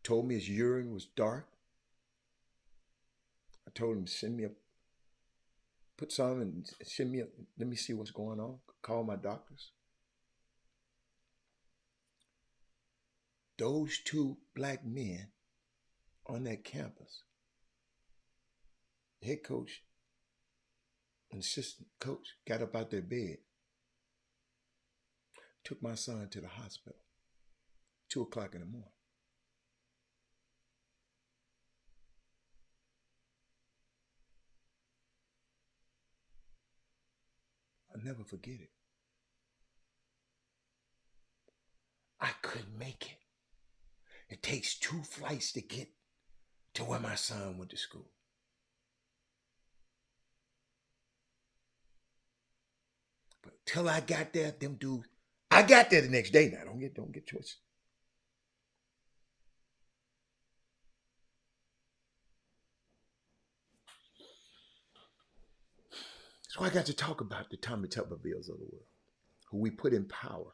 S1: Told me his urine was dark. I told him, send me put some and send me let me see what's going on. Call my doctors. Those two black men on that campus, head coach and assistant coach, got up out their bed, took my son to the hospital, 2:00 in the morning. I'll never forget it. I couldn't make it. It takes 2 flights to get to where my son went to school. But till I got there, them dudes, I got there the next day now. Don't get twisted. So I got to talk about the Tommy Tubervilles of the world, who we put in power,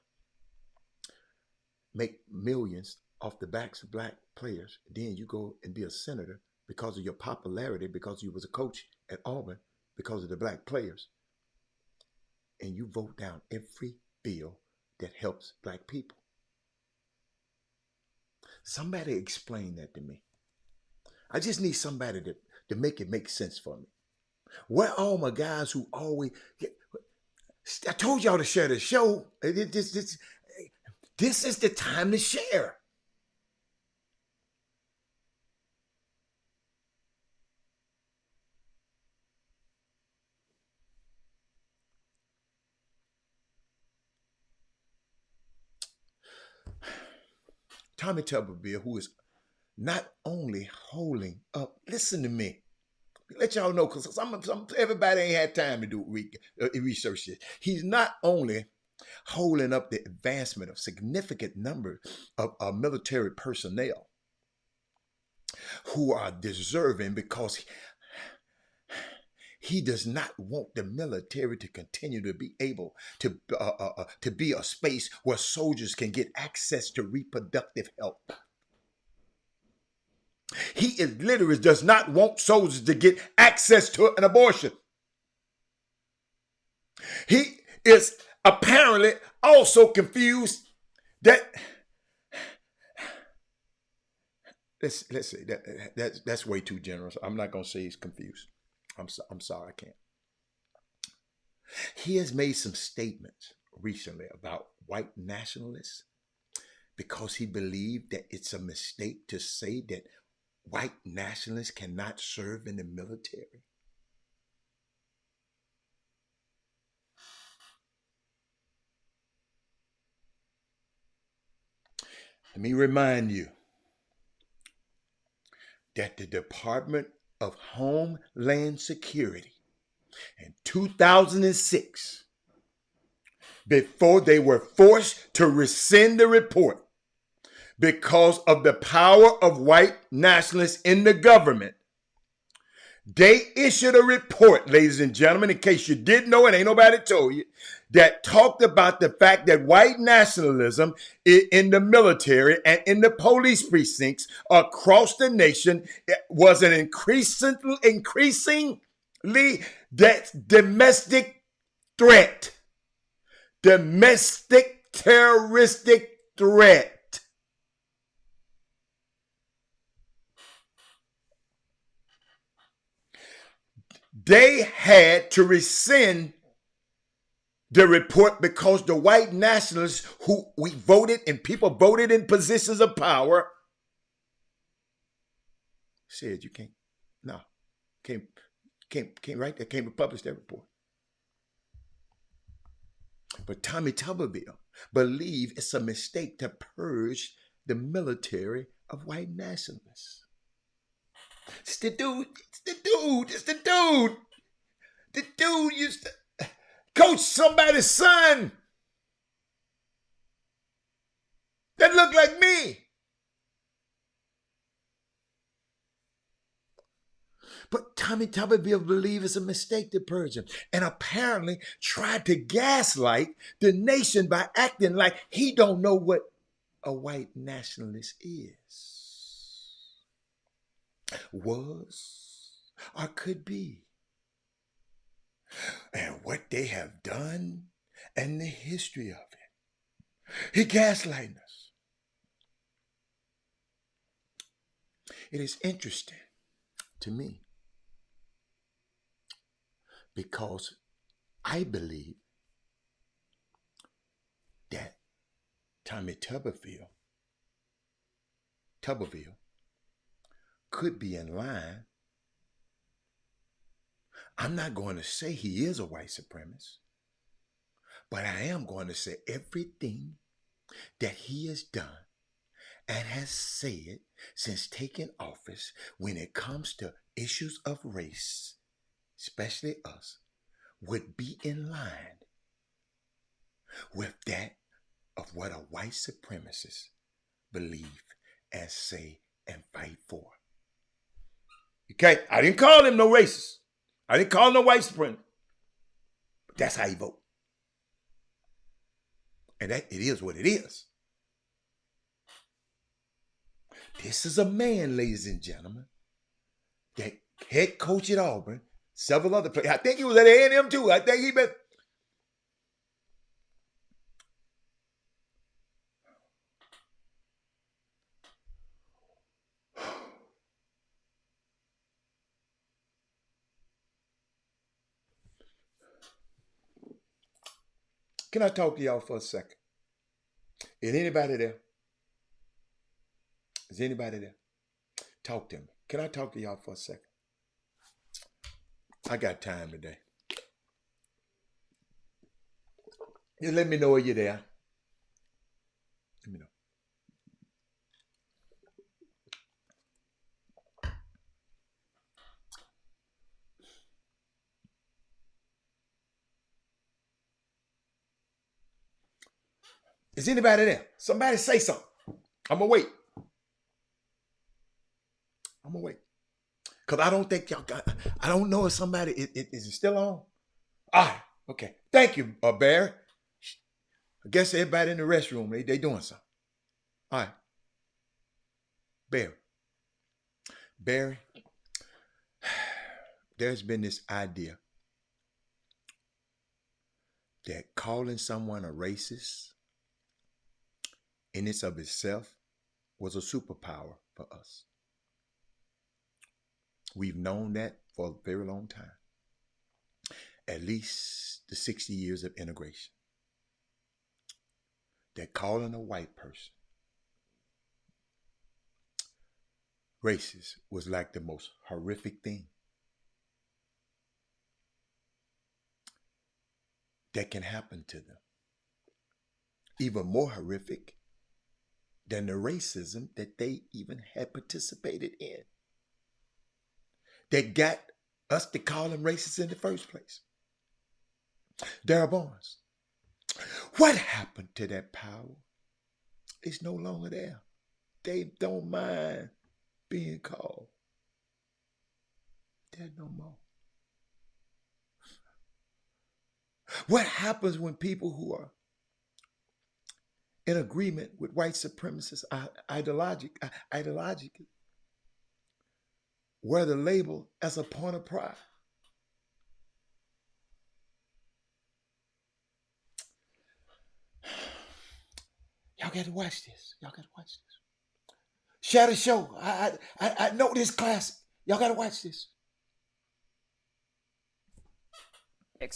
S1: make millions off the backs of black players. Then you go and be a senator because of your popularity, because you was a coach at Auburn, because of the black players. And you vote down every bill that helps black people. Somebody explain that to me. I just need somebody to make it make sense for me. Where are all my guys who always I told y'all to share the show. This is the time to share. Tommy Tuberville, who is not only holding up, listen to me. Let y'all know, because everybody ain't had time to do research this. He's not only holding up the advancement of significant numbers of military personnel who are deserving, because he does not want the military to continue to be able to be a space where soldiers can get access to reproductive health. He literally does not want soldiers to get access to an abortion. He is apparently also confused that let's say that's way too generous. I'm not gonna say he's confused. I'm sorry, I can't. He has made some statements recently about white nationalists because he believed that it's a mistake to say that white nationalists cannot serve in the military. Let me remind you that the Department of Homeland Security in 2006, before they were forced to rescind the report because of the power of white nationalists in the government, they issued a report, ladies and gentlemen, in case you didn't know it, ain't nobody told you, that talked about the fact that white nationalism in the military and in the police precincts across the nation was an increasingly domestic threat, domestic terroristic threat. They had to rescind the report because the white nationalists who we voted and people voted in positions of power said you can't, no, can't write that, can't publish that report. But Tommy Tuberville believed it's a mistake to purge the military of white nationalists. It's the dude. The dude used to coach somebody's son that looked like me. But Tommy Tuberville believed it's a mistake to purge him, and apparently tried to gaslight the nation by acting like he don't know what a white nationalist was, or could be, and what they have done and the history of it. He gaslighting us. It is interesting to me because I believe that Tommy Tuberville could be in line. I'm not going to say he is a white supremacist, but I am going to say everything that he has done and has said since taking office when it comes to issues of race, especially us, would be in line with that of what a white supremacist believe and say and fight for. Okay, I didn't call him no racist. I didn't call him no white supremacist. But that's how he vote. And that it is what it is. This is a man, ladies and gentlemen, that head coach at Auburn, several other places. I think he was at A&M too. I think he been. Can I talk to y'all for a second? Is anybody there? Is anybody there? Talk to me. Can I talk to y'all for a second? I got time today. Just let me know when you're there. Let me know. Is anybody there? Somebody say something. I'm going to wait. I'm going to wait. Because I don't think y'all got, I don't know if somebody, is it still on? All right. Okay. Thank you, Barry. I guess everybody in the restroom, they doing something. All right. Barry, there's been this idea that calling someone a racist in its of itself was a superpower for us. We've known that for a very long time. at least the 60 years of integration, that calling a white person racist was like the most horrific thing that can happen to them. Even more horrific than the racism that they even had participated in, that got us to call them racist in the first place. Darrell Barnes, what happened to that power? It's no longer there. They don't mind being called. There's no more. What happens when people who are in agreement with white supremacists ideologically wear the label as a point of pride? Y'all got to watch this. Y'all got to watch this. Share the show. I know this classic. Y'all got to watch this.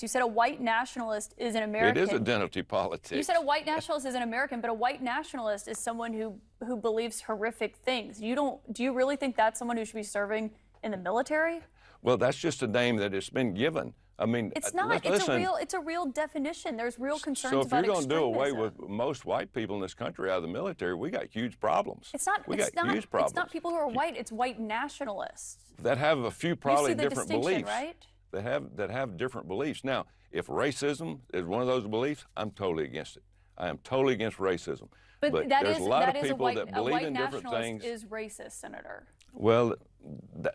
S4: You said a white nationalist is an American.
S5: It is identity politics.
S4: You said a white nationalist is an American, but a white nationalist is someone who believes horrific things. Do you really think that's someone who should be serving in the military?
S5: Well, that's just a name that has been given. I mean,
S4: it's not. It's a real definition. There's real concerns about extremism.
S5: So if you're going to do away with most white people in this country out of the military, we got huge problems.
S4: It's not.
S5: Huge problems.
S4: It's not people who are white. It's white nationalists
S5: that have a few probably different beliefs.
S4: Right?
S5: That have different beliefs. Now, if racism is one of those beliefs, I'm totally against it. I am totally against racism.
S4: But
S5: there's a lot of people that believe in different things.
S4: Is racist, Senator?
S5: Well,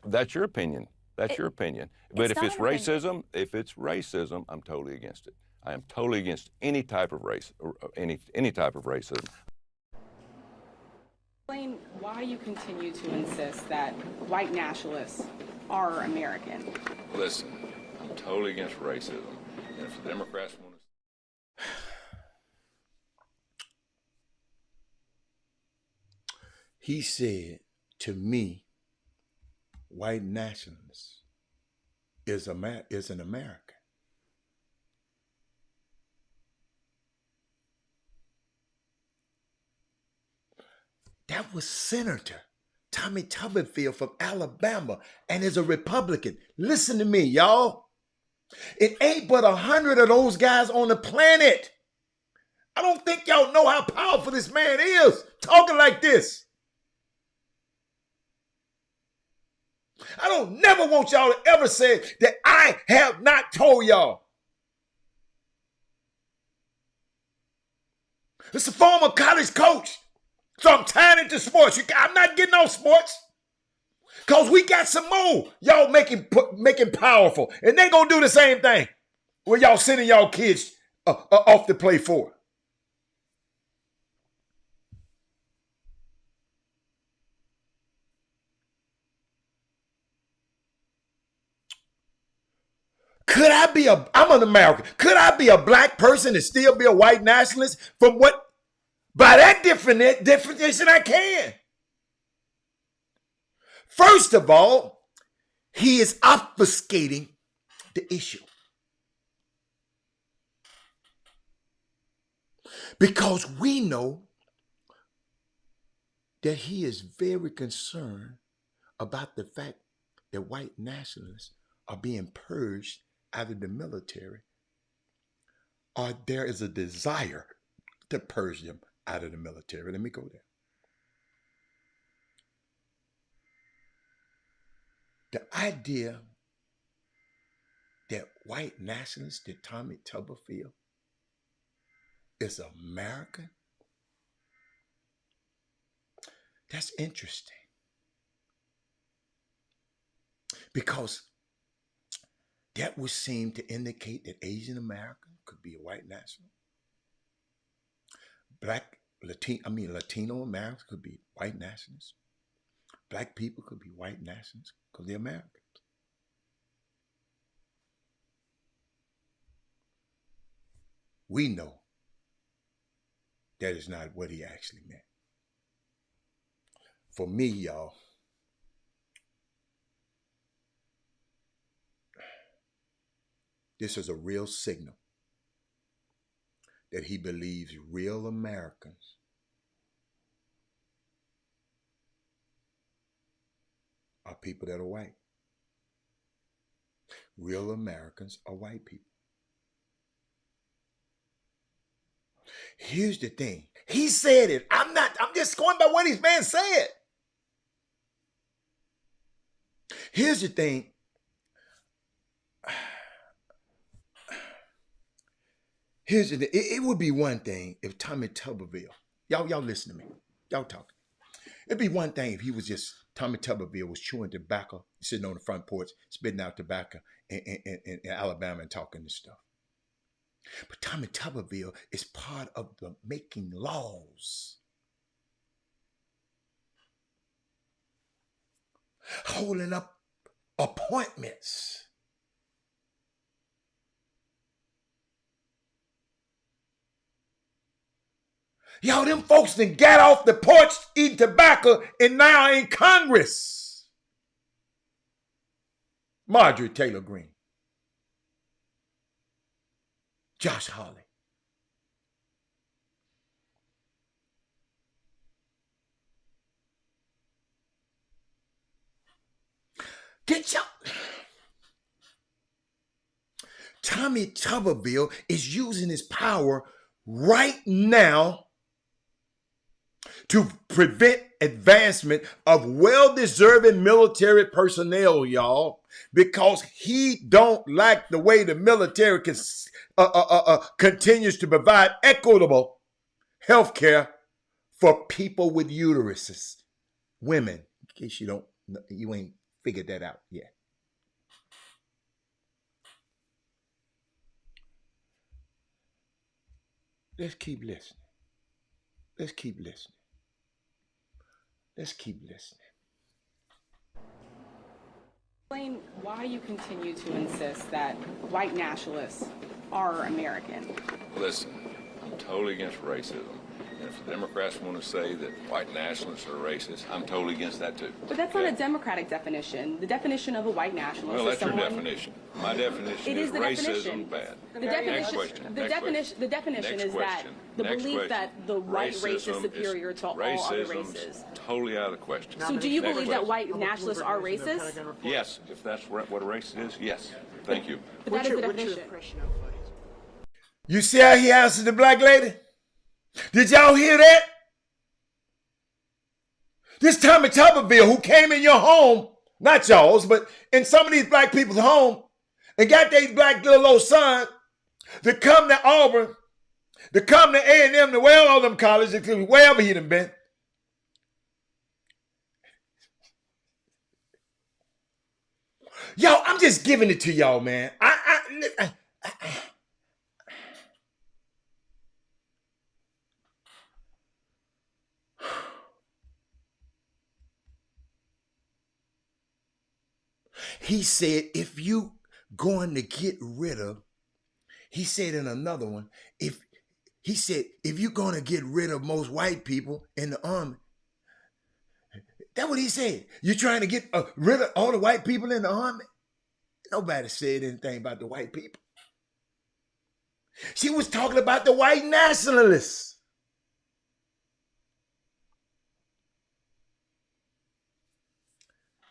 S5: that's your opinion. That's your opinion. But if it's racism, I'm totally against it. I am totally against any type of race, or any type of racism.
S6: Explain why you continue to insist that white nationalists are American.
S5: Listen, I'm totally against racism. And if the Democrats want to...
S1: He said to me, white nationalist is an American. That was Senator Tommy Tuberville from Alabama and is a Republican. Listen to me, y'all. It ain't but 100 of those guys on the planet. I don't think y'all know how powerful this man is talking like this. I don't never want y'all to ever say that I have not told y'all. It's a former college coach. So I'm tying into sports. I'm not getting off sports. Because we got some more y'all making powerful. And they going to do the same thing when y'all sending y'all kids off to play for. Could I be I'm an American. Could I be a black person and still be a white nationalist? From what? By that definition, I can. First of all, he is obfuscating the issue. Because we know that he is very concerned about the fact that white nationalists are being purged out of the military, or there is a desire to purge them out of the military. Let me go there. The idea that white nationalists, that Tommy Tuberville is American, that's interesting. Because that would seem to indicate that Asian American could be a white national. Latino Americans could be white nationalists. Black people could be white nationalists because they're Americans. We know that is not what he actually meant. For me, y'all, this is a real signal that he believes real Americans are people that are white. Real Americans are white people. Here's the thing. He said it. I'm just going by what his man said. Here's the thing. Here's the thing. It would be one thing if Tommy Tuberville, y'all listen to me. Y'all talking. It'd be one thing if he was just, Tommy Tuberville was chewing tobacco, sitting on the front porch, spitting out tobacco in Alabama and talking this stuff. But Tommy Tuberville is part of the making laws, holding up appointments. Y'all, them folks done got off the porch eating tobacco and now in Congress. Marjorie Taylor Greene. Josh Hawley. Get y'all. Tommy Tuberville is using his power right now to prevent advancement of well-deserving military personnel, y'all, because he don't like the way the military continues to provide equitable health care for people with uteruses, women, in case you ain't figured that out yet. Let's keep listening. Let's keep listening. Let's keep listening.
S6: Explain why you continue to insist that white nationalists are American.
S5: Listen, I'm totally against racism. And if the Democrats want to say that white nationalists are racist, I'm totally against that too.
S6: But that's not a Democratic definition. The definition of a white nationalist
S5: Well,
S6: is
S5: that's your
S6: someone...
S5: definition. My definition
S6: It is the
S5: racism
S6: definition.
S5: bad.
S6: The
S5: Next
S6: definition,
S5: question.
S6: the definition is that the belief that the white race is superior to all other races.
S5: Totally out of the question.
S6: So do you
S5: Next
S6: believe that
S5: question.
S6: white nationalists are racist?
S5: Yes, if that's what a racist is, yes. Thank you.
S6: But that is the definition.
S1: You see how he answered the black lady? Did y'all hear that? This Tommy Tuberville who came in your home, not y'all's, but in some of these black people's home, and got their black little old son to come to Auburn, to come to A&M, to where all them colleges, wherever he done been. Yo, I'm just giving it to y'all, man. He said, if you going to get rid of, he said in another one, if you're going to get rid of most white people in the army, that's what he said. You're trying to get rid of all the white people in the army? Nobody said anything about the white people. She was talking about the white nationalists.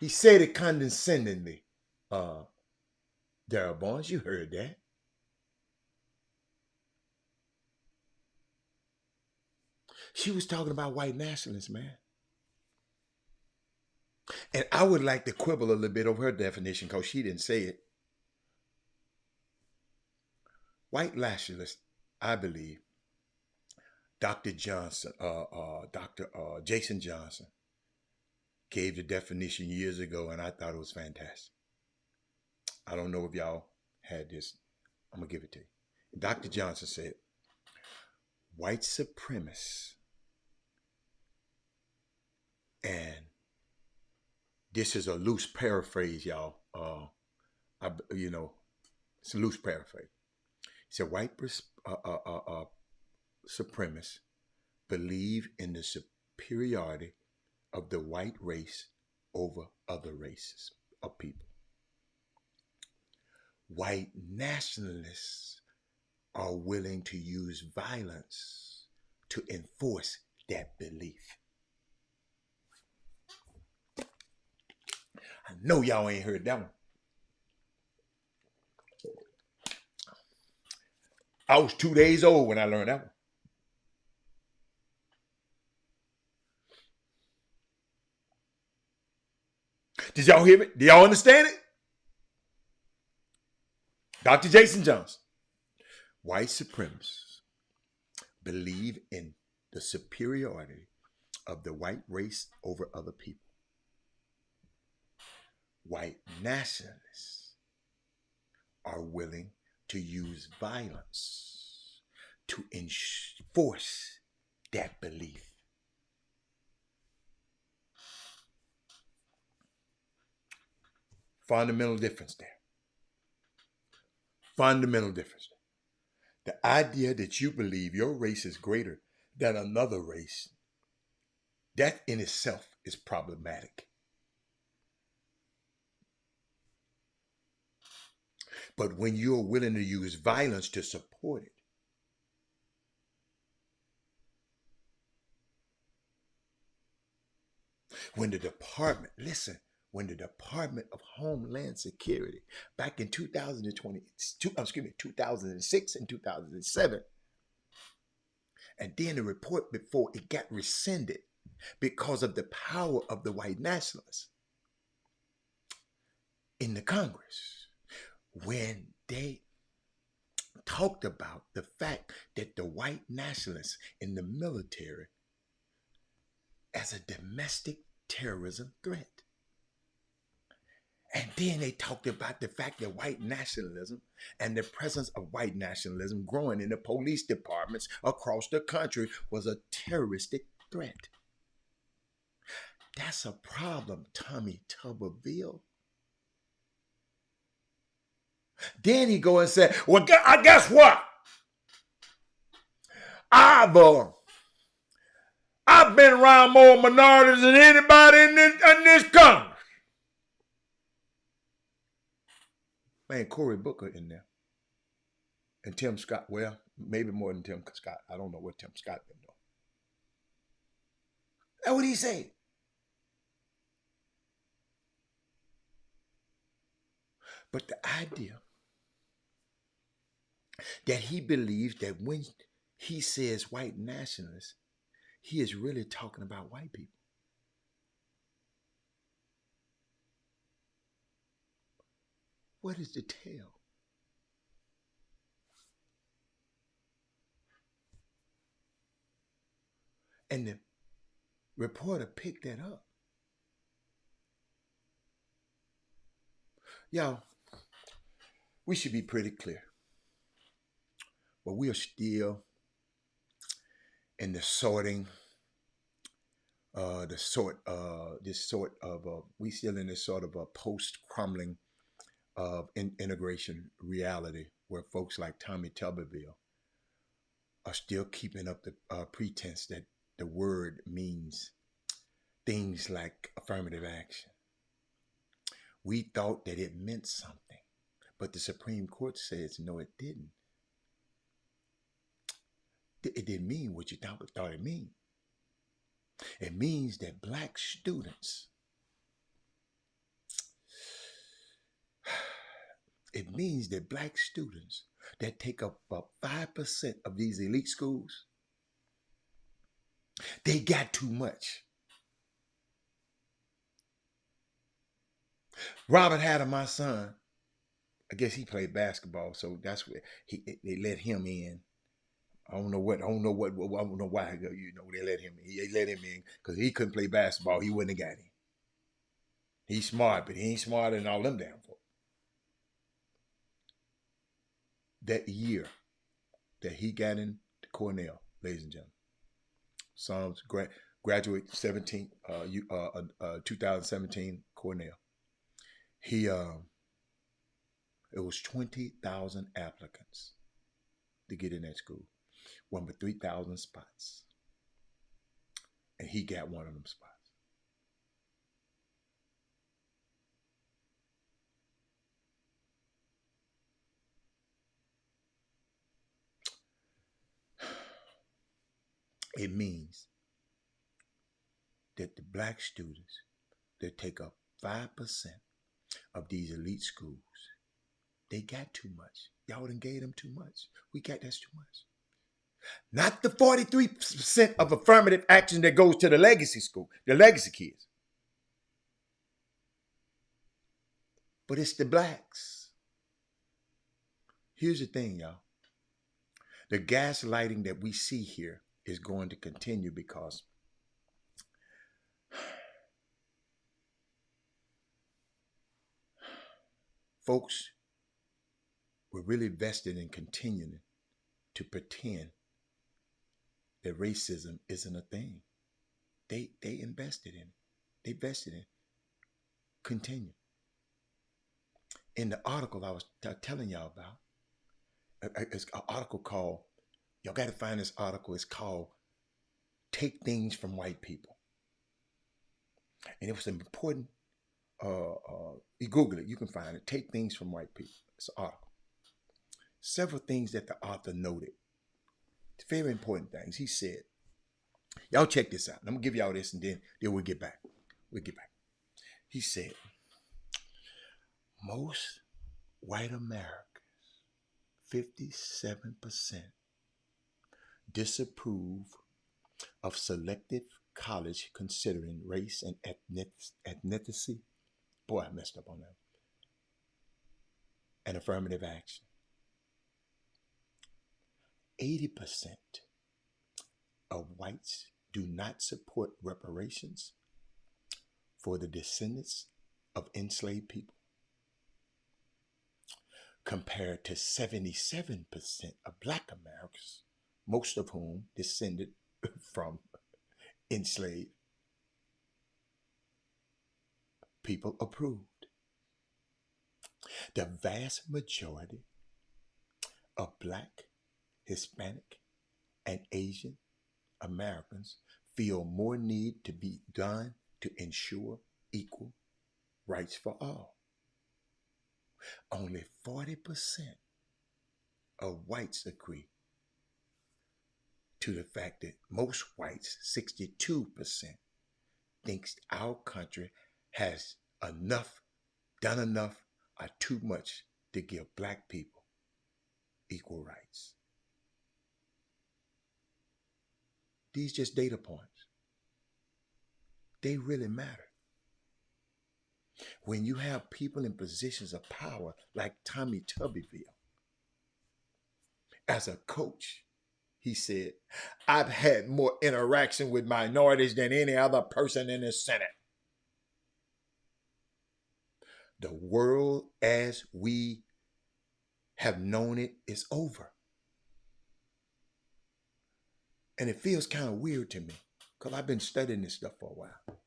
S1: He said it condescendingly. Darryl Barnes, you heard that. She was talking about white nationalists, man. And I would like to quibble a little bit over her definition because she didn't say it. White nationalists, I believe, Dr. Johnson, Dr. Jason Johnson gave the definition years ago, and I thought it was fantastic. I don't know if y'all had this. I'm going to give it to you. Dr. Johnson said, white supremacists, and this is a loose paraphrase, y'all. It's a loose paraphrase. He said, white supremacists believe in the superiority of the white race over other races of people. white nationalists are willing to use violence to enforce that belief. I know y'all ain't heard that one. I was 2 days old when I learned that one. Did y'all hear me? Do y'all understand it? Dr. Jason Johnson. White supremacists believe in the superiority of the white race over other people. White nationalists are willing to use violence to enforce that belief. Fundamental difference there. Fundamental difference. The idea that you believe your race is greater than another race, that in itself is problematic. But when you're willing to use violence to support it, when the Department of Homeland Security back in 2006 and 2007, and then the report before it got rescinded because of the power of the white nationalists in the Congress, when they talked about the fact that the white nationalists in the military as a domestic terrorism threat. And then they talked about the fact that white nationalism and the presence of white nationalism growing in the police departments across the country was a terroristic threat. That's a problem, Tommy Tuberville. Then he go and say, well, I guess what? I've been around more minorities than anybody in this Congress. Man, Cory Booker in there. And Tim Scott, well, maybe more than Tim Scott. I don't know what Tim Scott been doing. That's what he said. But the idea that he believes that when he says white nationalists, he is really talking about white people. What is the tale? And the reporter picked that up. Y'all, we should be pretty clear. But we are still in the sorting, we still in this sort of a post-crumbling of integration reality where folks like Tommy Tuberville are still keeping up the pretense that the word means things like affirmative action. We thought that it meant something, but the Supreme Court says, no, it didn't. It didn't mean what you thought it meant. It means that black students, that take up about 5% of these elite schools, they got too much. Robert Hatter, my son, I guess he played basketball, so that's where they let him in. I don't know why. They let him in. They let him in because he couldn't play basketball. He wouldn't have got in. He's smart, but he ain't smarter than all them damn folks. That year that he got into Cornell, ladies and gentlemen, Psalms graduate 2017 Cornell. It was 20,000 applicants to get in that school. One but 3,000 spots. And he got one of them spots. It means that the black students that take up 5% of these elite schools, they got too much. Y'all done gave them too much. That's too much. Not the 43% of affirmative action that goes to the legacy school, the legacy kids. But it's the blacks. Here's the thing, y'all. The gaslighting that we see here is going to continue because folks were really vested in continuing to pretend that racism isn't a thing. They invested in it. They vested in it. Continue. In the article I was telling y'all about, it's an article called, y'all got to find this article, it's called Take Things from White People. And it was an important, you Google it, you can find it, Take Things from White People. It's an article. Several things that the author noted. Very important things. He said, y'all check this out. I'm going to give y'all this and then we'll get back. He said, most white Americans, 57%, disapprove of selective college considering race and ethnicity. Boy, I messed up on that. And affirmative action. 80% of whites do not support reparations for the descendants of enslaved people, compared to 77% of black Americans, most of whom descended from enslaved people approved. The vast majority of black, Hispanic, and Asian Americans feel more need to be done to ensure equal rights for all. Only 40% of whites agree to the fact that most whites, 62%, thinks our country has done enough, or too much to give black people equal rights. These just data points. They really matter. When you have people in positions of power like Tommy Tuberville, as a coach, he said, I've had more interaction with minorities than any other person in the Senate. The world as we have known it is over. And it feels kind of weird to me because I've been studying this stuff for a while.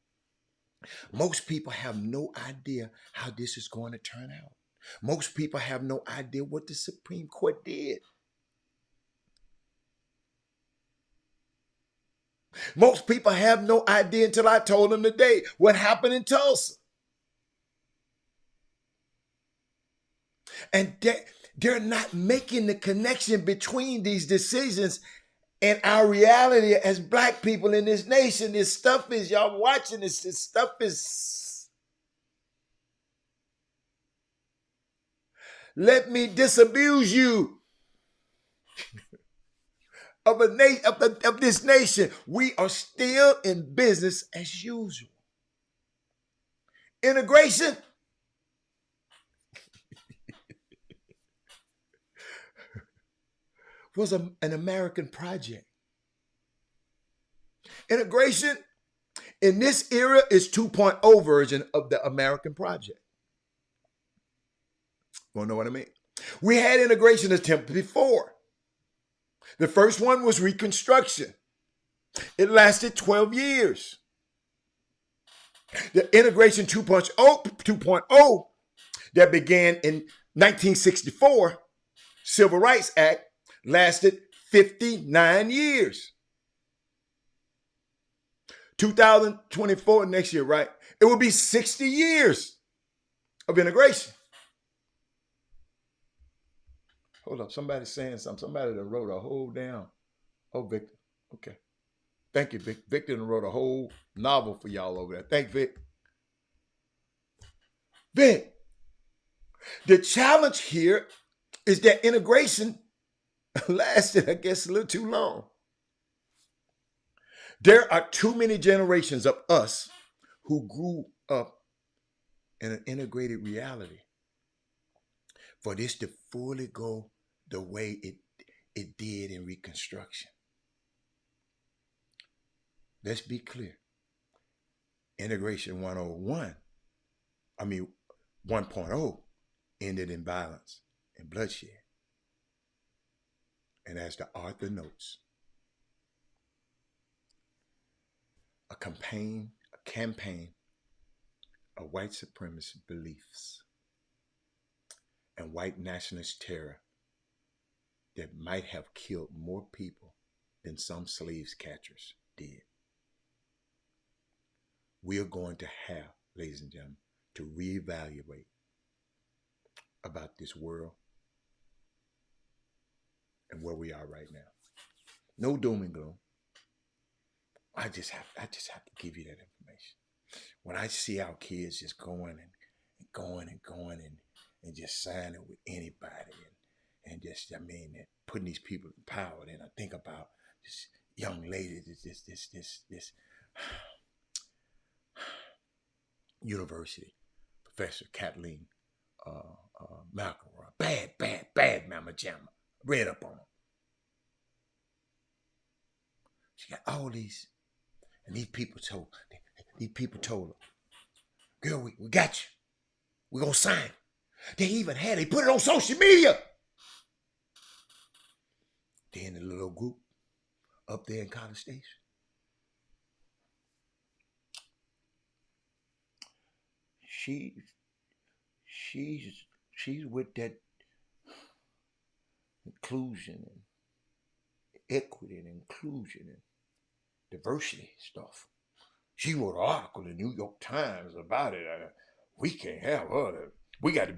S1: Most people have no idea how this is going to turn out. Most people have no idea what the Supreme Court did. Most people have no idea until I told them today what happened in Tulsa. And they're not making the connection between these decisions and our reality as black people in this nation. This stuff is, y'all watching this stuff is, let me disabuse you of this nation. We are still in business as usual. Integration was an American project. Integration in this era is 2.0 version of the American project. Want to know what I mean? We had integration attempts before. The first one was Reconstruction. It lasted 12 years. The integration 2.0 that began in 1964, Civil Rights Act, lasted 59 years. 2024, next year, right? It will be 60 years of integration. Hold up, somebody's saying something. Somebody that wrote a whole damn, oh, Victor, okay. Thank you, Vic. Victor wrote a whole novel for y'all over there. Thank Vic. Vic, the challenge here is that integration lasted, I guess, a little too long. There are too many generations of us who grew up in an integrated reality for this to fully go the way it did in Reconstruction. Let's be clear. Integration 1.0 ended in violence and bloodshed. And as the author notes, a campaign of white supremacist beliefs and white nationalist terror that might have killed more people than some slaves catchers did. We are going to have, ladies and gentlemen, to reevaluate about this world and where we are right now. No doom and gloom. I just have to give you that information. When I see our kids just going and just signing with anybody and just, putting these people in power, then I think about this young lady, this university professor, Kathleen McElroy. Bad mama jamma. Read up on her. She got all these, and these people told her, girl, we got you. We're gonna sign. They put it on social media. Then the little group up there in College Station. She's with that inclusion and equity and inclusion and diversity stuff. She wrote an article in the New York Times about it. We can't have her. We can't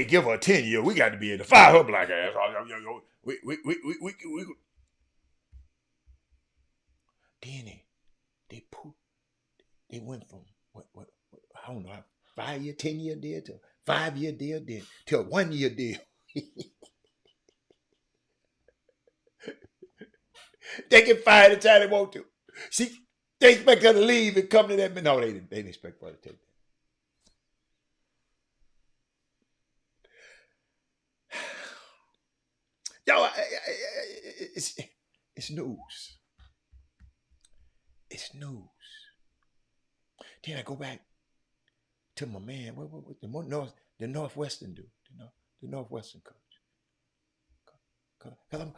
S1: give her a 10-year. We got to be able to fire her black ass. Then they went from what I don't know, 5-year, 10-year deal to 5-year deal, then to a 1-year deal. They can fire anytime they want to. They expect her to leave and come to that. But no, they didn't expect her to take that. Yo, it's news. It's news. Then I go back to my man, what the Northwestern dude, the Northwestern coach. I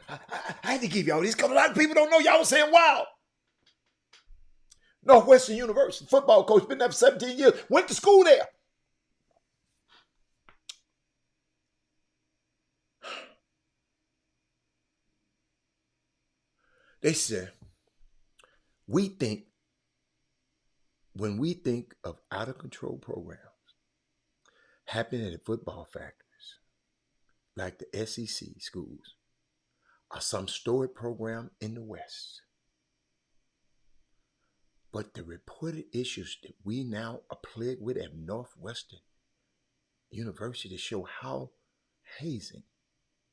S1: had to give y'all this because a lot of people don't know. Y'all saying, wow. Northwestern University, football coach, been there for 17 years, went to school there. They said, when we think of out of control programs happening at football factories, like the SEC schools, or some storied program in the West, but the reported issues that we now are plagued with at Northwestern University show how hazing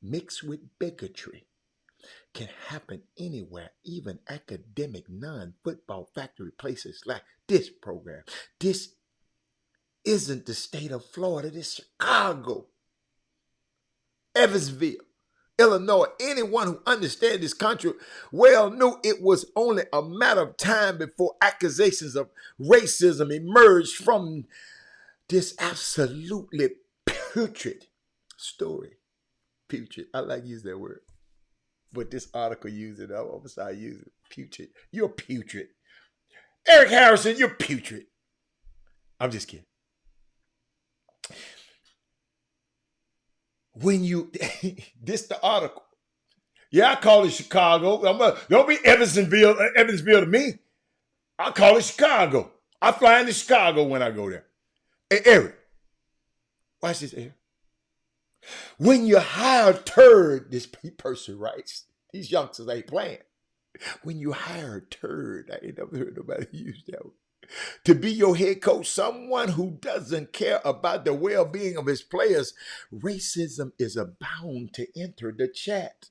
S1: mixed with bigotry can happen anywhere, even academic non-football factory places like this program. This isn't the state of Florida, this is Chicago, Evansville, Illinois. Anyone who understands this country well knew it was only a matter of time before accusations of racism emerged from this absolutely putrid story. Putrid. I like to use that word. But this article used it. I'm going to start using it. Putrid. You're putrid. Eric Harrison, you're putrid. I'm just kidding. When you, this the article. Yeah, I call it Chicago. Don't be Evansville to me. I call it Chicago. I fly into Chicago when I go there. Hey, Eric, watch this, Eric. When you hire a turd, this person writes, these youngsters ain't playing. When you hire a turd, I ain't never heard nobody use that one, to be your head coach, someone who doesn't care about the well-being of his players, racism is bound to enter the chat.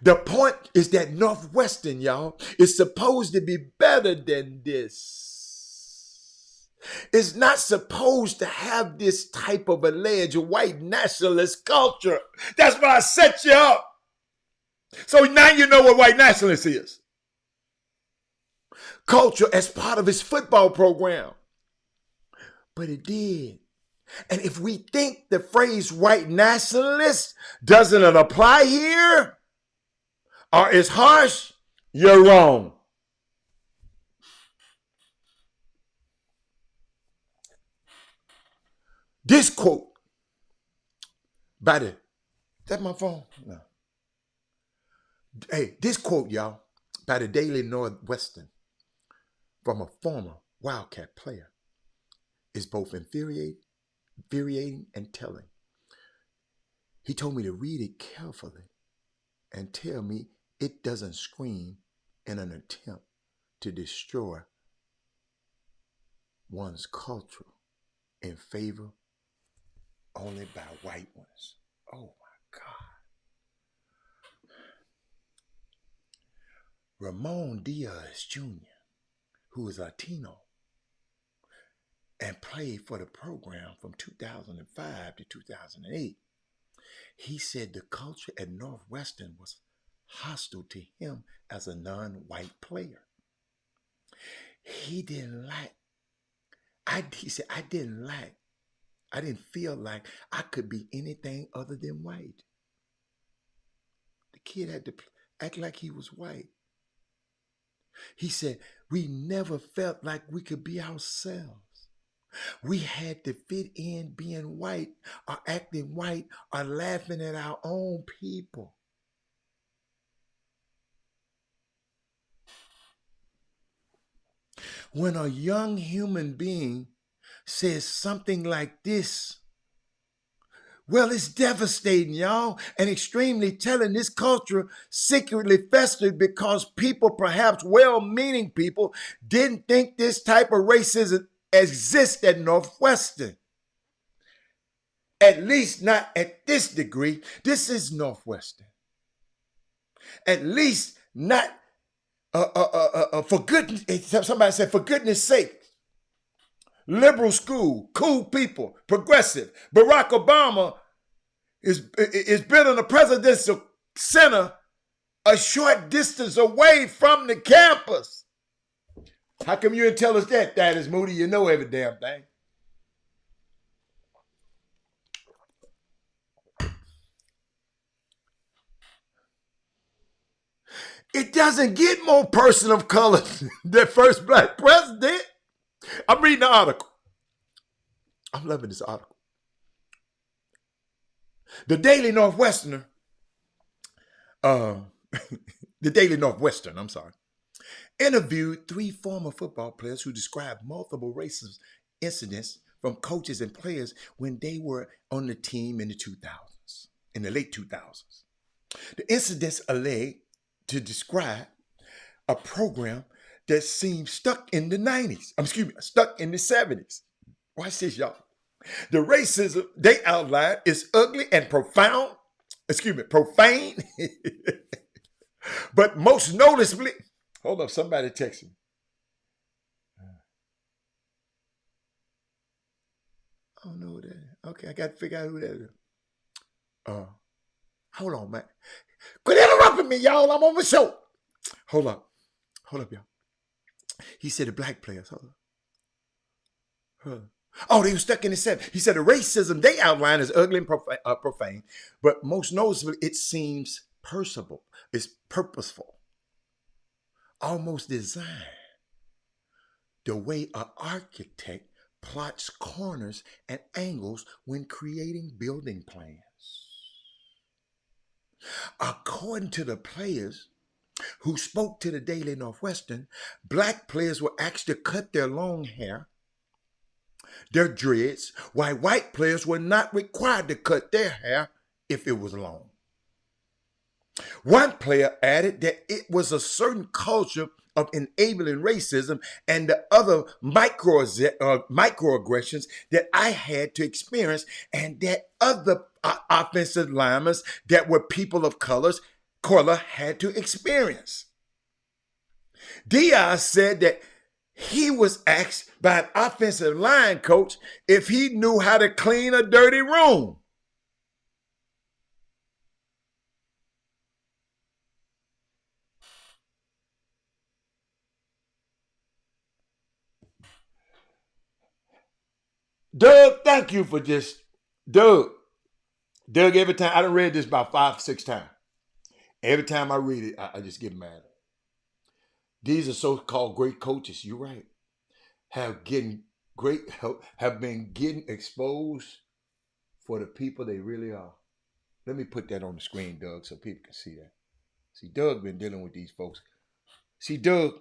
S1: The point is that Northwestern, y'all, is supposed to be better than this. It's not supposed to have this type of alleged white nationalist culture. That's why I set you up. So now you know what white nationalist is. Culture as part of his football program. But it did. And if we think the phrase white nationalist doesn't apply here or is harsh, you're wrong. This quote by the, is that my phone? No. Hey, this quote, y'all, by the Daily Northwestern from a former Wildcat player is both infuriating and telling. He told me to read it carefully and tell me it doesn't scream in an attempt to destroy one's culture in favor only by white ones. Oh my God. Ramon Diaz Jr., who is Latino and played for the program from 2005 to 2008, he said the culture at Northwestern was hostile to him as a non-white player. He said, I didn't feel like I could be anything other than white. The kid had to act like he was white. He said, we never felt like we could be ourselves. We had to fit in being white or acting white or laughing at our own people. When a young human being says something like this, well, it's devastating, y'all, and extremely telling. This culture secretly festered because people, perhaps well-meaning people, didn't think this type of racism exists at Northwestern. At least not at this degree. This is Northwestern. At least not for goodness. Somebody said, for goodness sake. Liberal school, cool people, progressive. Barack Obama is building a presidential center a short distance away from the campus. How come you didn't tell us that, Thaddeus Moody? You know every damn thing. It doesn't get more person of color than first black president. I'm reading the article. I'm loving this article. The Daily Northwestern, interviewed 3 former football players who described multiple racist incidents from coaches and players when they were on the team in the 2000s, in the late 2000s. The incidents alleged to describe a program that seemed stuck in the 90s. Stuck in the 70s. Watch this, y'all. The racism they outlined is ugly and profane. But most noticeably, hold up, somebody text me. I don't know who that is. Okay, I got to figure out who that is. Hold on, man. Quit interrupting me, y'all. I'm on the show. Hold up, y'all. He said the black players. Hold up. Oh, they were stuck in the 70s. He said the racism they outline is ugly and profane, but most noticeably, it seems purposeful. It's purposeful, almost designed. The way an architect plots corners and angles when creating building plans. According to the players who spoke to the Daily Northwestern, black players were asked to cut their long hair, their dreads, while white players were not required to cut their hair if it was long. One player added that it was a certain culture of enabling racism and the other microaggressions that I had to experience, and that other offensive linemen that were people of color had to experience. Diaz said that he was asked by an offensive line coach if he knew how to clean a dirty room. Doug, thank you for this. Doug, every time, I done read this about 5-6 times. Every time I read it, I just get mad. These are so-called great coaches, you're right, have been getting exposed for the people they really are. Let me put that on the screen, Doug, so people can see that. See, Doug been dealing with these folks. See, Doug,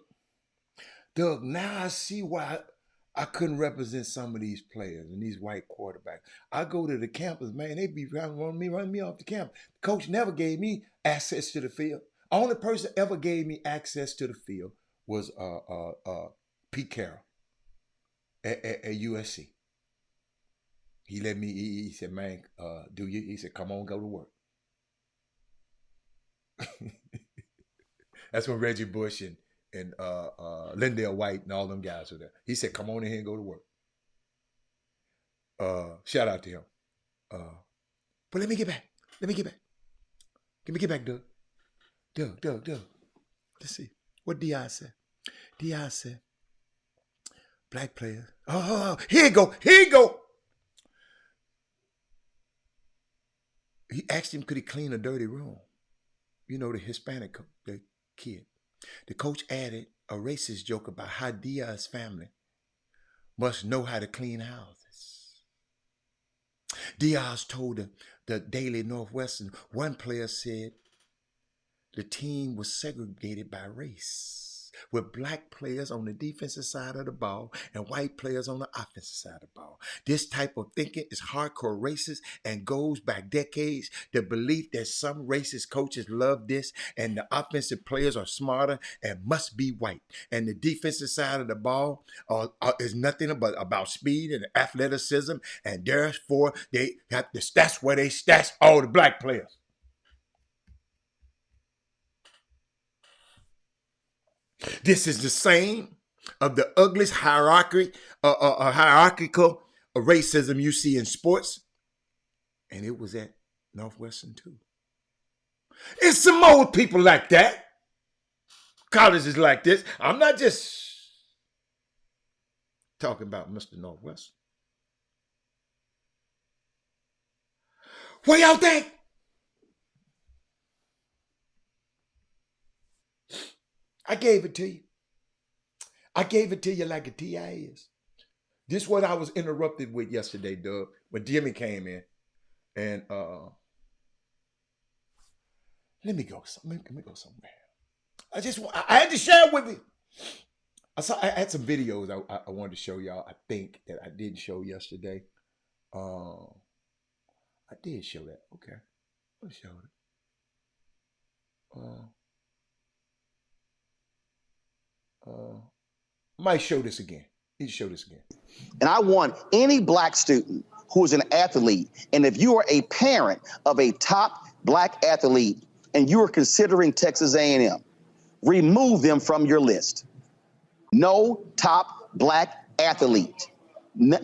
S1: now I see why I couldn't represent some of these players and these white quarterbacks. I go to the campus, man, they be running me off the campus. The coach never gave me access to the field. Only person ever gave me access to the field was Pete Carroll at USC. He let me, he said, man, he said, come on, go to work. That's when Reggie Bush and Lindale White and all them guys were there. He said, come on in here and go to work. Shout out to him. But let me get back. Let me get back, Doug. Doug. Let's see. What Diaz said. Diaz said, black players. Oh, here you go. He asked him, could he clean a dirty room? You know, the Hispanic the kid. The coach added a racist joke about how Diaz's family must know how to clean houses. Diaz told the Daily Northwestern, one player said the team was segregated by race, with black players on the defensive side of the ball and white players on the offensive side of the ball. This type of thinking is hardcore racist and goes back decades. The belief that some racist coaches love this and the offensive players are smarter and must be white. And the defensive side of the ball is nothing but about speed and athleticism, and therefore they have to, that's where they stash all the black players. This is the same of the ugliest hierarchical racism you see in sports, and it was at Northwestern too. It's some old people like that. Colleges like this. I'm not just talking about Mr. Northwestern. What y'all think? I gave it to you. I gave it to you like a TI is. This is what I was interrupted with yesterday, Doug, when Jimmy came in. And let me go somewhere. I had to share with you. I had some videos I wanted to show y'all, I think, that I didn't show yesterday. I did show that. Okay. I showed it. Might show this again. Need to show this again.
S7: And I want any black student who is an athlete, and if you are a parent of a top black athlete and you are considering Texas A&M, remove them from your list. No top black athlete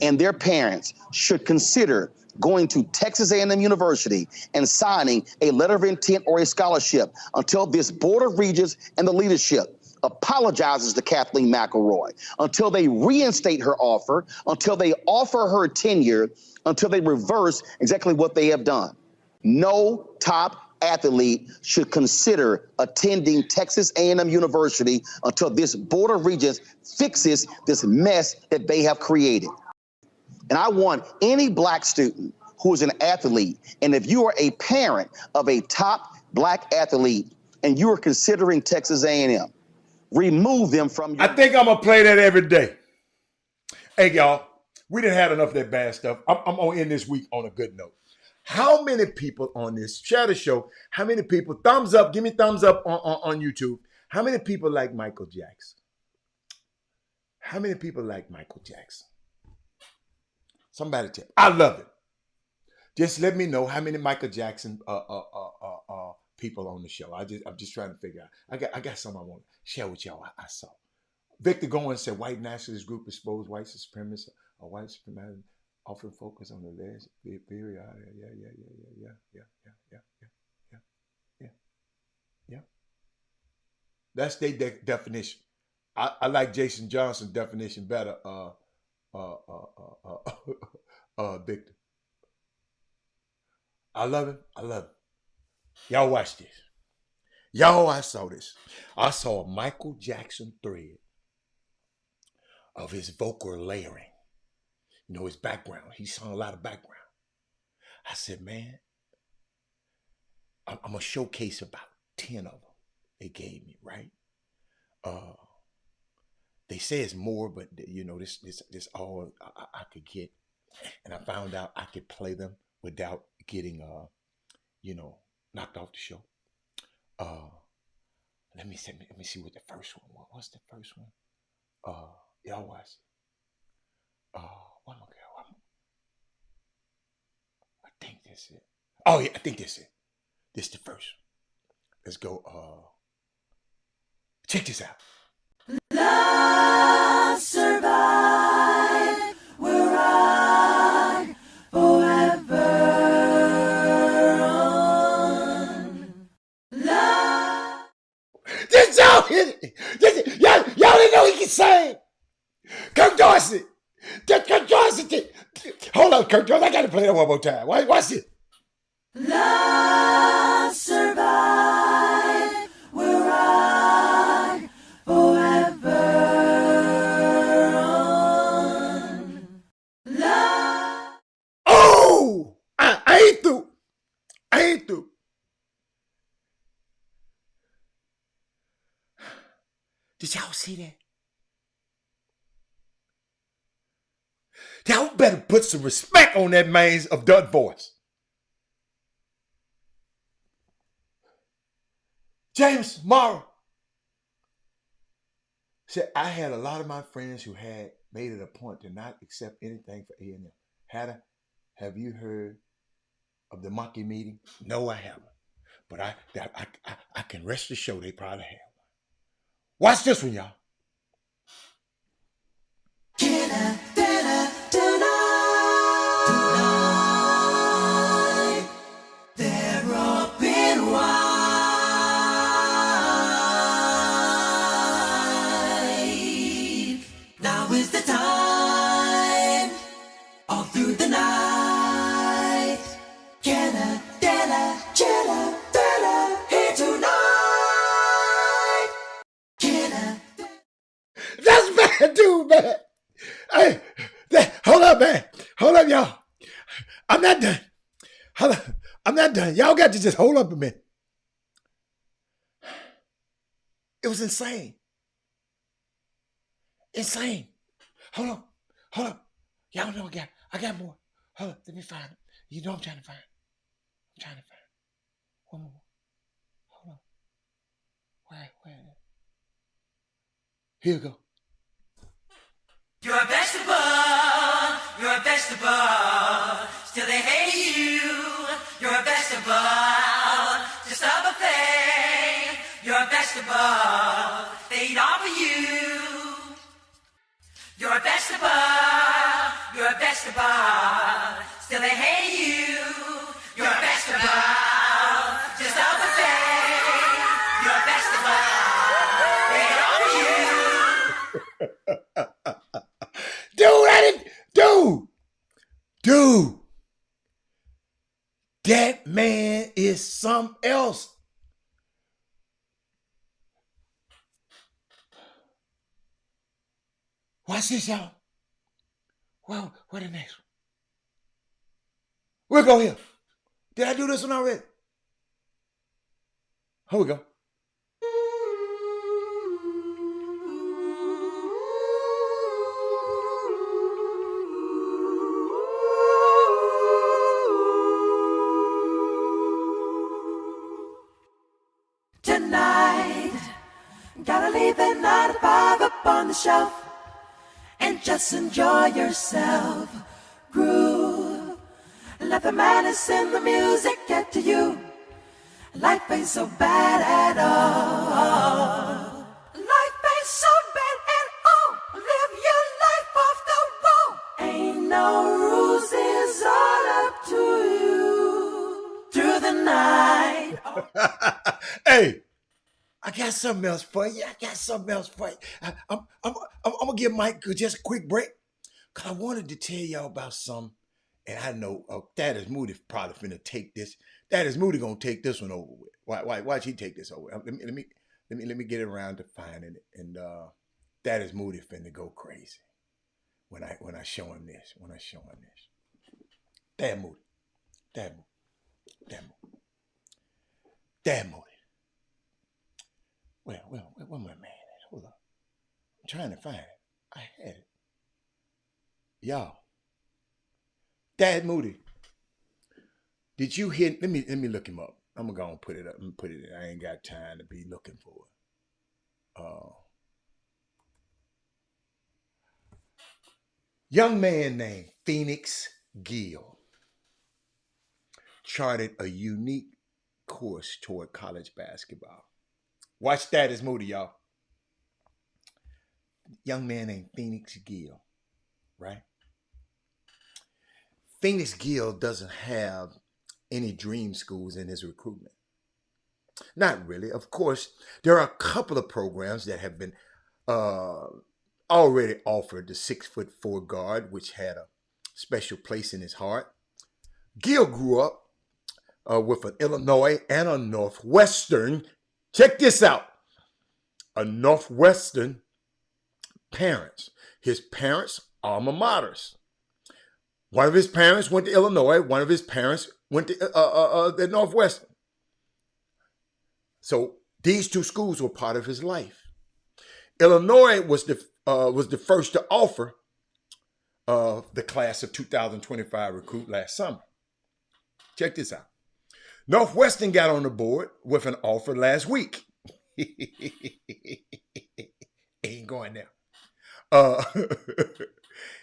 S7: and their parents should consider going to Texas A&M University and signing a letter of intent or a scholarship until this Board of Regents and the leadership apologizes to Kathleen McElroy, until they reinstate her offer, until they offer her tenure, until they reverse exactly what they have done. No top athlete should consider attending Texas A&M University until this Board of Regents fixes this mess that they have created. And I want any black student who is an athlete, and if you are a parent of a top black athlete and you are considering Texas A&M, remove them from your...
S1: I think I'm going to play that every day. Hey, y'all, we done had enough of that bad stuff. I'm going to end this week on a good note. How many people on this share the show? How many people thumbs up? Give me thumbs up on YouTube. How many people like Michael Jackson? How many people like Michael Jackson? Somebody tell me. I love it. Just let me know how many Michael Jackson people on the show. I'm just trying to figure out. I got some I want to share with y'all. I saw. Victor Goins said white nationalist group expose white supremacists or white supremacists often focus on the last period. Yeah. That's their definition. I like Jason Johnson's definition better. Victor. I love him. Y'all watch this. I saw this. I saw a Michael Jackson thread of his vocal layering. You know, his background. He sung a lot of background. I said, man, I'm going to showcase about 10 of them they gave me, right? They say it's more, but you know, this all I could get. And I found out I could play them without getting, knocked off the show. Let me see what the first one was. What's the first one? Y'all watch it. One more girl. I think this is it. Oh yeah, I think this is it. This is the first. Let's go. Check this out.
S8: Love survive, we'll rock forever on. Love.
S1: This y'all hit it. Y'all didn't know he can sing. Kirk Dorsey. Kirk Dorsey. Hold on, Kirk Dorsey. I got to play that one more time. Watch it.
S8: Love survive, we'll rock forever on. Love.
S1: Oh, I ain't through. Did y'all see that? Y'all better put some respect on that man's adult voice. James Morrow said, I had a lot of my friends who had made it a point to not accept anything for A&M. Hatter, have you heard of the monkey meeting? No, I haven't. But I can rest assured they probably have. Watch this one, y'all.
S8: Tonight, they're up in white. Now is the time, all through the night. Kenna, Della, Jella, Bella, here tonight. Kenna.
S1: That's bad, dude, man. Hey, hold up, man. Hold up, y'all. I'm not done. Hold up. I'm not done. Y'all got to just hold up a minute. It was insane. Insane. Hold up. Y'all know I got more. Hold up. Let me find it. You know I'm trying to find it. One more. Hold on. Where? Here we go.
S8: You're a vegetable, still they hate you. You're a vegetable, just a buffet. You're a vegetable, they eat off of you. You're a vegetable, still they hate you. You're a vegetable, just a buffet. You're a vegetable, they eat off of you.
S1: Dude, that man is something else. Watch this, y'all. Well, where the next one? We'll go here. Did I do this one already? Here we go.
S8: Gotta leave that 9 to 5 up on the shelf and just enjoy yourself. Groove. Let the madness in the music get to you. Life ain't so bad at all. Life ain't so bad at all. Live your life off the wall. Ain't no rules, it's all up to you. Through the night.
S1: Hey, I got something else for you. I'm gonna give Mike just a quick break, cause I wanted to tell y'all about something, and I know Thaddeus Moody probably finna take this. Thaddeus Moody gonna take this one over with. Why'd he take this over? Let me get around to finding it, and Thaddeus Moody finna go crazy when I show him this. Thad Moody. Well, where my man at? Hold on. I'm trying to find it. I had it. Y'all. Thad Moody. Did you hear? Let me look him up. I'm gonna go and put it up. Put it in. I ain't got time to be looking for it. Young man named Phoenix Gill charted a unique course toward college basketball. Watch Thaddeus Moody, y'all. Young man named Phoenix Gill, right? Phoenix Gill doesn't have any dream schools in his recruitment. Not really. Of course, there are a couple of programs that have been already offered the 6'4" guard, which had a special place in his heart. Gill grew up with an Illinois and a Northwestern. Check this out. A Northwestern parents. His parents' alma maters. One of his parents went to Illinois. One of his parents went to the Northwestern. So these two schools were part of his life. Illinois was the first to offer the class of 2025 recruit last summer. Check this out. Northwestern got on the board with an offer last week. Ain't going there.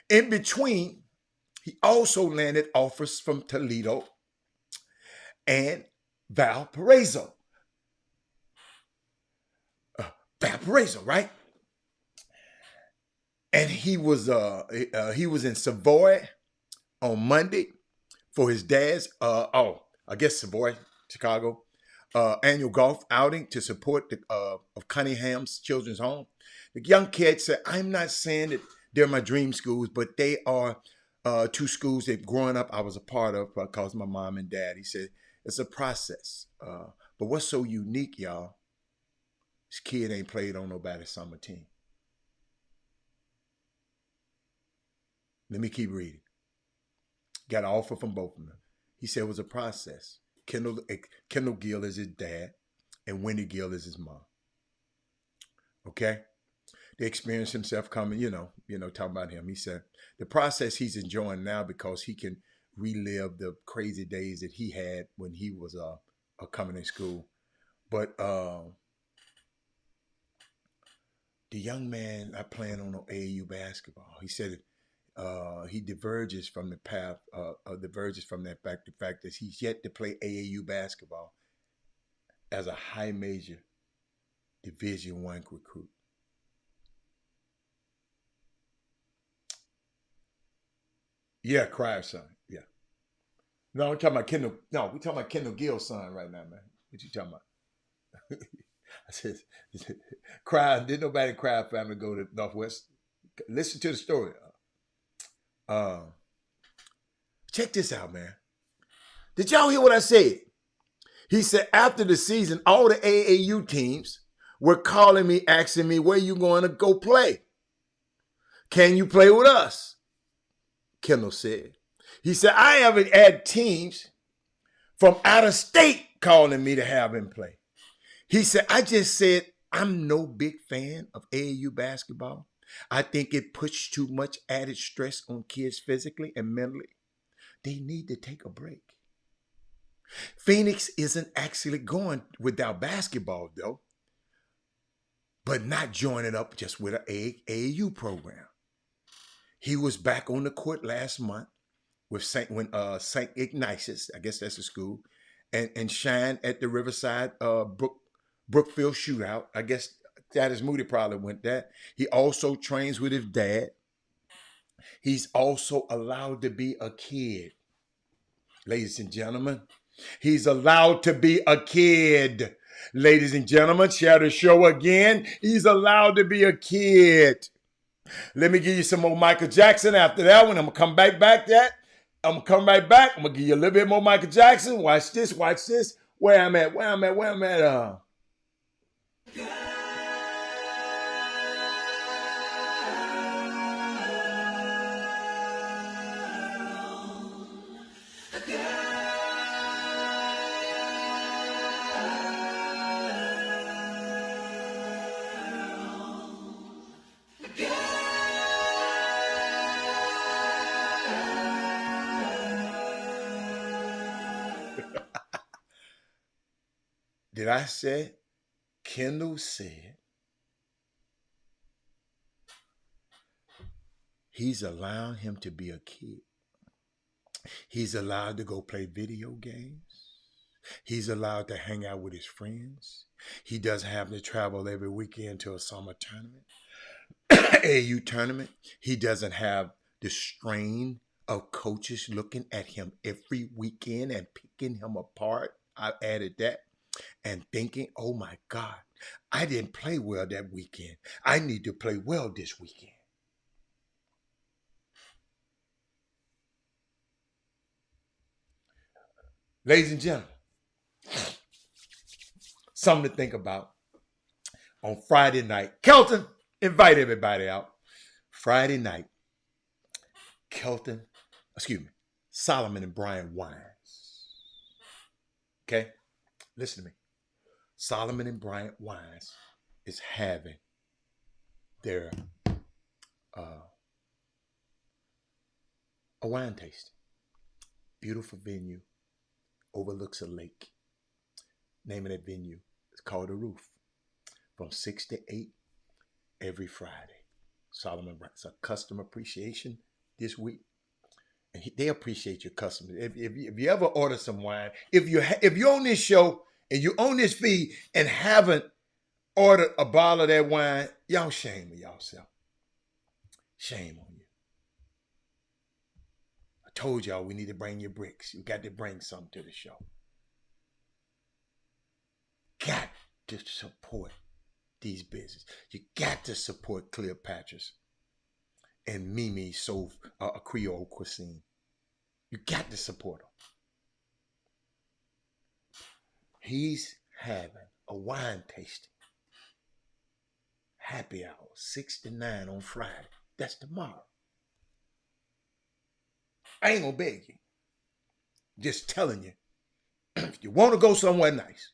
S1: In between, he also landed offers from Toledo and Valparaiso. Valparaiso, right? And he was in Savoy on Monday for his dad's Savoy, Chicago, annual golf outing to support the of Cunningham's Children's Home. The young kid said, "I'm not saying that they're my dream schools, but they are two schools that growing up I was a part of because my mom and dad." He said, "It's a process, but what's so unique, y'all? This kid ain't played on nobody's summer team." Let me keep reading. Got an offer from both of them. He said it was a process. Kendall Gill is his dad, and Wendy Gill is his mom. Okay? They experienced himself coming, talking about him. He said the process he's enjoying now because he can relive the crazy days that he had when he was coming in school. But the young man not playing on AAU basketball, he said he diverges from the path, diverges from that fact, the fact that he's yet to play AAU basketball as a high major Division I recruit. Yeah, Crier son. Yeah. No, we're talking about Kendall. No, we're talking about Kendall Gill's son right now, man. What you talking about? I said, Crier, didn't nobody in Crier family go to Northwest? Listen to the story. Check this out, man. Did y'all hear what I said? He said after the season, all the AAU teams were calling me, asking me, where you going to go play? Can you play with us? Kendall said. He said, I haven't had teams from out of state calling me to have him play. He said, I just said, I'm no big fan of AAU basketball. I think it puts too much added stress on kids physically and mentally. They need to take a break. Phoenix isn't actually going without basketball, though. but not joining up just with an AAU program. He was back on the court last month with St. Ignatius, I guess that's the school, and Shine at the Riverside Brookfield shootout. I guess Thaddeus Moody probably went that. He also trains with his dad. He's also allowed to be a kid. Ladies and gentlemen, he's allowed to be a kid. Ladies and gentlemen, share the show again. He's allowed to be a kid. Let me give you some more Michael Jackson after that one. I'm going to come back that. I'm going to come right back. I'm going to give you a little bit more Michael Jackson. Watch this. Where I'm at. Did I say? Kendall said he's allowing him to be a kid. He's allowed to go play video games. He's allowed to hang out with his friends. He doesn't have to travel every weekend to a summer tournament, AU tournament. He doesn't have the strain of coaches looking at him every weekend and picking him apart. I added that. And thinking, oh my God, I didn't play well that weekend. I need to play well this weekend. Ladies and gentlemen, something to think about. On Friday night, Kelton, invite everybody out. Friday night, Solomon and Brian Wines. Okay? Listen to me. Solomon and Bryant Wines is having their a wine tasting. Beautiful venue, overlooks a lake. Name of that venue is called The Roof. From 6 to 8 every Friday. Solomon Bryant's a customer appreciation this week. And they appreciate your customers. If you ever order some wine, if you're on this show and you own this feed and haven't ordered a bottle of that wine, y'all shame of yourself. Shame on you. I told y'all we need to bring your bricks. You got to bring something to the show. Got to support these businesses. You got to support Cleopatra's and Mimi's Soul Creole cuisine. You got to support them. He's having a wine tasting. Happy hour, 6 to 9 on Friday. That's tomorrow. I ain't gonna beg you. Just telling you, if you want to go somewhere nice,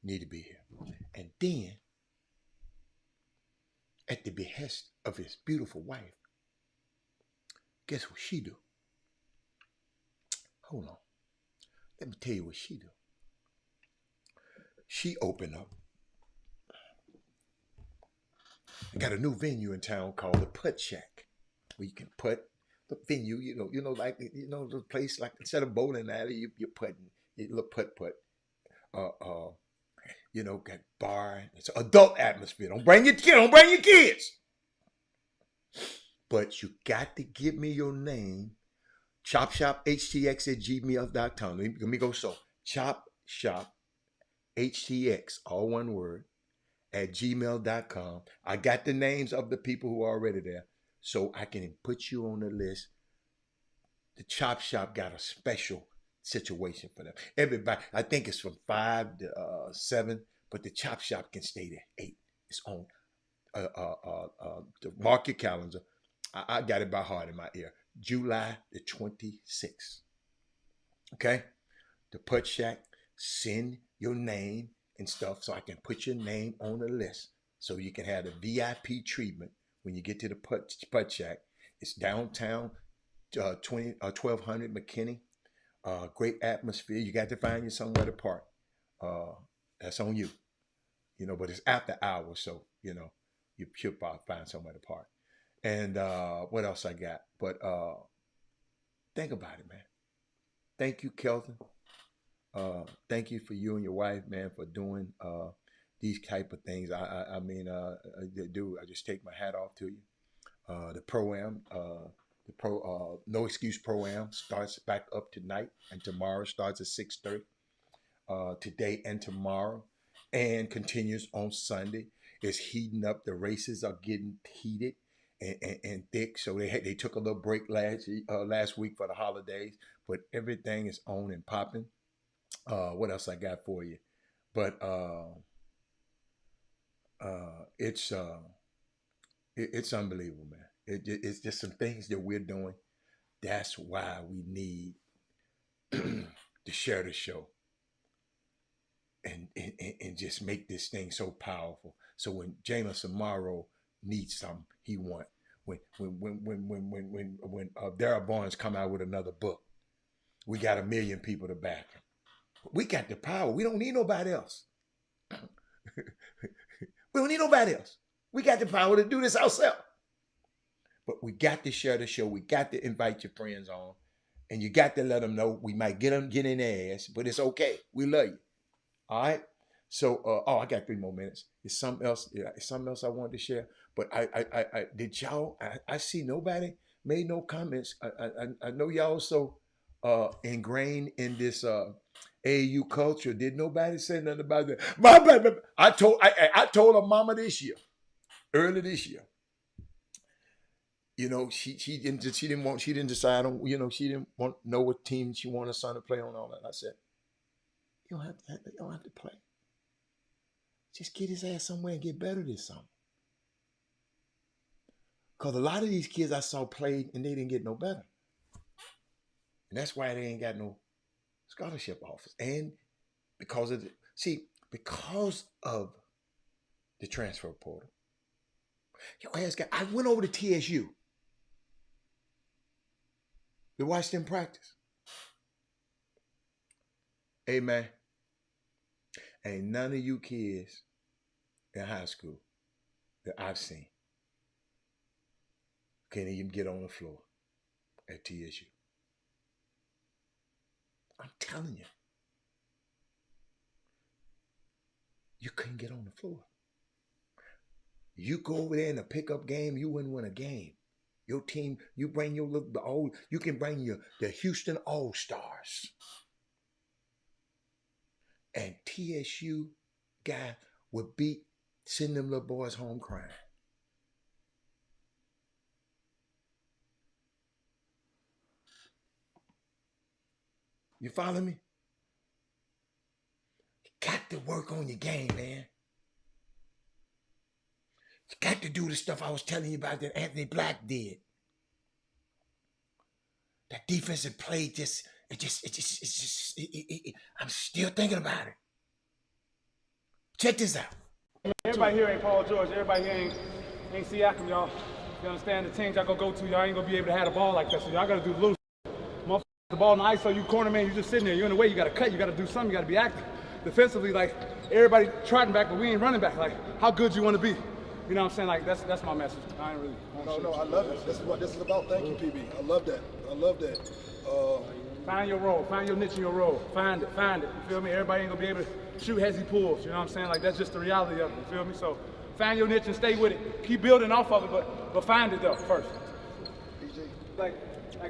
S1: you need to be here. And then, at the behest of his beautiful wife, guess what she do? Hold on. Let me tell you what she do. She opened up. I got a new venue in town called the Putt Shack, where you can putt. The venue, like the place like instead of bowling alley, you're putting, you little putt. Got bar. It's an adult atmosphere. Don't bring your kids. But you got to give me your name. Chop Shop Htx at gmail.com. Let me go so. Chop Shop Htx, all one word, at gmail.com. I got the names of the people who are already there, so I can put you on the list. The Chop Shop got a special situation for them. Everybody, I think it's from 5 to 7, but the Chop Shop can stay there 8. It's on. Mark your calendar. I got it by heart in my ear. July the 26th. Okay? The Putt Shack. Send your name and stuff so I can put your name on the list so you can have the VIP treatment when you get to the Putt Shack. It's downtown, 1200 McKinney. Great atmosphere. You got to find you somewhere to park. that's on you. You know, but it's after hours, so you know you should probably find somewhere to park. And what else I got? But think about it, man. Thank you, Kelton. Thank you for you and your wife, man, for doing these type of things. I mean, dude, I just take my hat off to you. The Pro-Am, No Excuse Pro-Am starts back up tonight, and tomorrow starts at 6:30. Today and tomorrow, and continues on Sunday. It's heating up. The races are getting heated and thick. So they took a little break last week for the holidays, but everything is on and popping. What else I got for you? But it's unbelievable, man. It's just some things that we're doing. That's why we need to share the show and just make this thing so powerful. So when James Amaro needs something, he want. When Darryl Barnes come out with another book, we got 1 million people to back him. We got the power. We don't need nobody else. We don't need nobody else. We got the power to do this ourselves. But we got to share the show. We got to invite your friends on. And you got to let them know we might get in their ass, but it's okay. We love you. All right? So, I got 3 more minutes. It's something else. It's something else I wanted to share. But I did y'all, I see nobody made no comments. I know y'all so ingrained in this AAU culture. Did nobody say nothing about that? I told her mama early this year. You know, she didn't decide on, you know, she didn't know what team she wanted her son to play on, all that. I said, you don't have to play. Just get his ass somewhere and get better this summer. Because a lot of these kids I saw played and they didn't get no better. And that's why they ain't got no scholarship offers. And because of the transfer portal. Your ass I went over to TSU to watch them practice. Hey, man. Ain't none of you kids in high school that I've seen can't even get on the floor at TSU. I'm telling you. You couldn't get on the floor. You go over there in a pickup game, you wouldn't win a game. Your team, you bring you can bring the Houston All-Stars. And TSU guy would send them little boys home crying. You follow me? You got to work on your game, man. You got to do the stuff I was telling you about that Anthony Black did. That defensive play I'm still thinking about it. Check this out.
S9: Everybody here ain't Paul George. Everybody here ain't Siakam, y'all. You understand? The teams y'all gonna go to, y'all ain't gonna be able to have the ball like that. So y'all gotta do loose. Motherfucker, the ball in the ice, so you corner man, you just sitting there. You're in the way. You gotta cut. You gotta do something. You gotta be active. Defensively, like everybody trotting back, but we ain't running back. Like how good you want to be. You know what I'm saying? Like that's my message. I ain't really.
S10: No, I love it. This is what this is about. Thank you, PB. I love that. I love that.
S9: Find your role. Find your niche in your role. Find it. You feel me? Everybody ain't gonna be able to shoot as he pulls. You know what I'm saying? Like that's just the reality of it. You feel me? So find your niche and stay with it. Keep building off of it, but find it though first. Like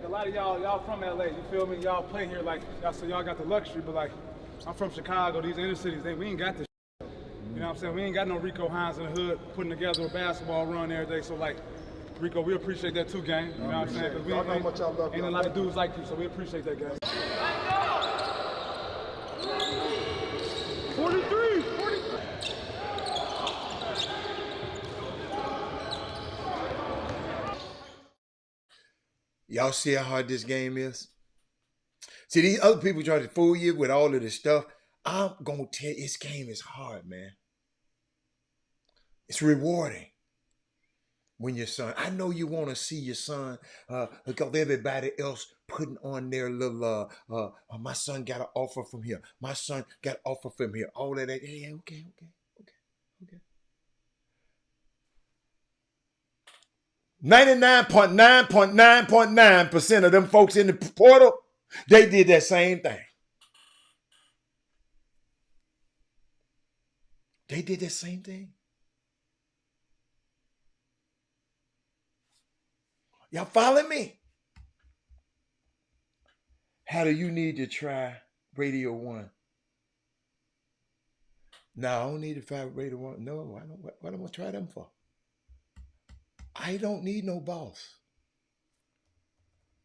S9: a lot of y'all from LA. You feel me? Y'all play here like y'all got the luxury, but like I'm from Chicago. These inner cities, we ain't got this. You know what I'm saying? We ain't got no Rico Hines in the hood putting together a basketball run every day. So like, Rico, we appreciate that too, gang. You know what I'm saying? Because we ain't a lot of dudes like you, so we appreciate that, gang. 43.
S1: Y'all see how hard this game is? See, these other people try to fool you with all of this stuff. I'm going to tell you, this game is hard, man. It's rewarding when your son, I know you want to see your son because everybody else putting on their little, my son got an offer from here. My son got an offer from here. All of that. Yeah, okay. 99.9.9.9% of them folks in the portal, they did that same thing. They did that same thing. Y'all follow me? How do you need to try Radio 1? No, I don't need to try Radio 1. No, I don't. What am I going to try them for? I don't need no boss.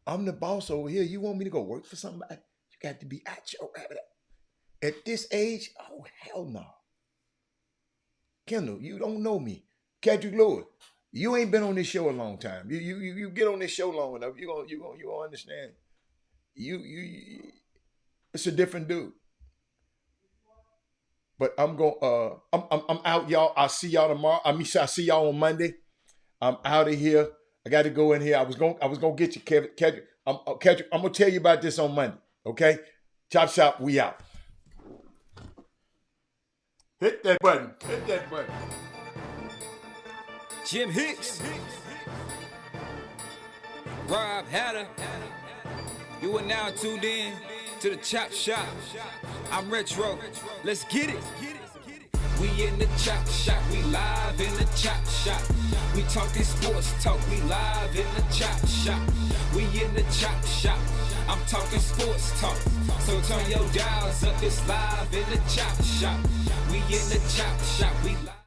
S1: I'm the boss over here. You want me to go work for somebody? You got to be at your rabbit. At this age, oh, hell no. Kendall, you don't know me. Kendrick Lewis, you ain't been on this show a long time. You get on this show long enough, you gonna understand. It's a different dude. But I'm out, y'all. I'll see y'all tomorrow. I'll see y'all on Monday. I'm out of here. I got to go in here. I was gonna get you, Kendrick. I'm gonna tell you about this on Monday. Okay? Chop Shop, we out. Hit that button. Hit that button.
S11: Jim Hicks. Rob Hatter. You are now tuned in to the Chop Shop. I'm Retro. Let's get it. We in the Chop Shop. We live in the Chop Shop. We talking sports talk. We live in the Chop Shop. We in the Chop Shop. I'm talking sports talk. So turn your dials up. It's live in the Chop Shop. We in the Chop Shop. We live.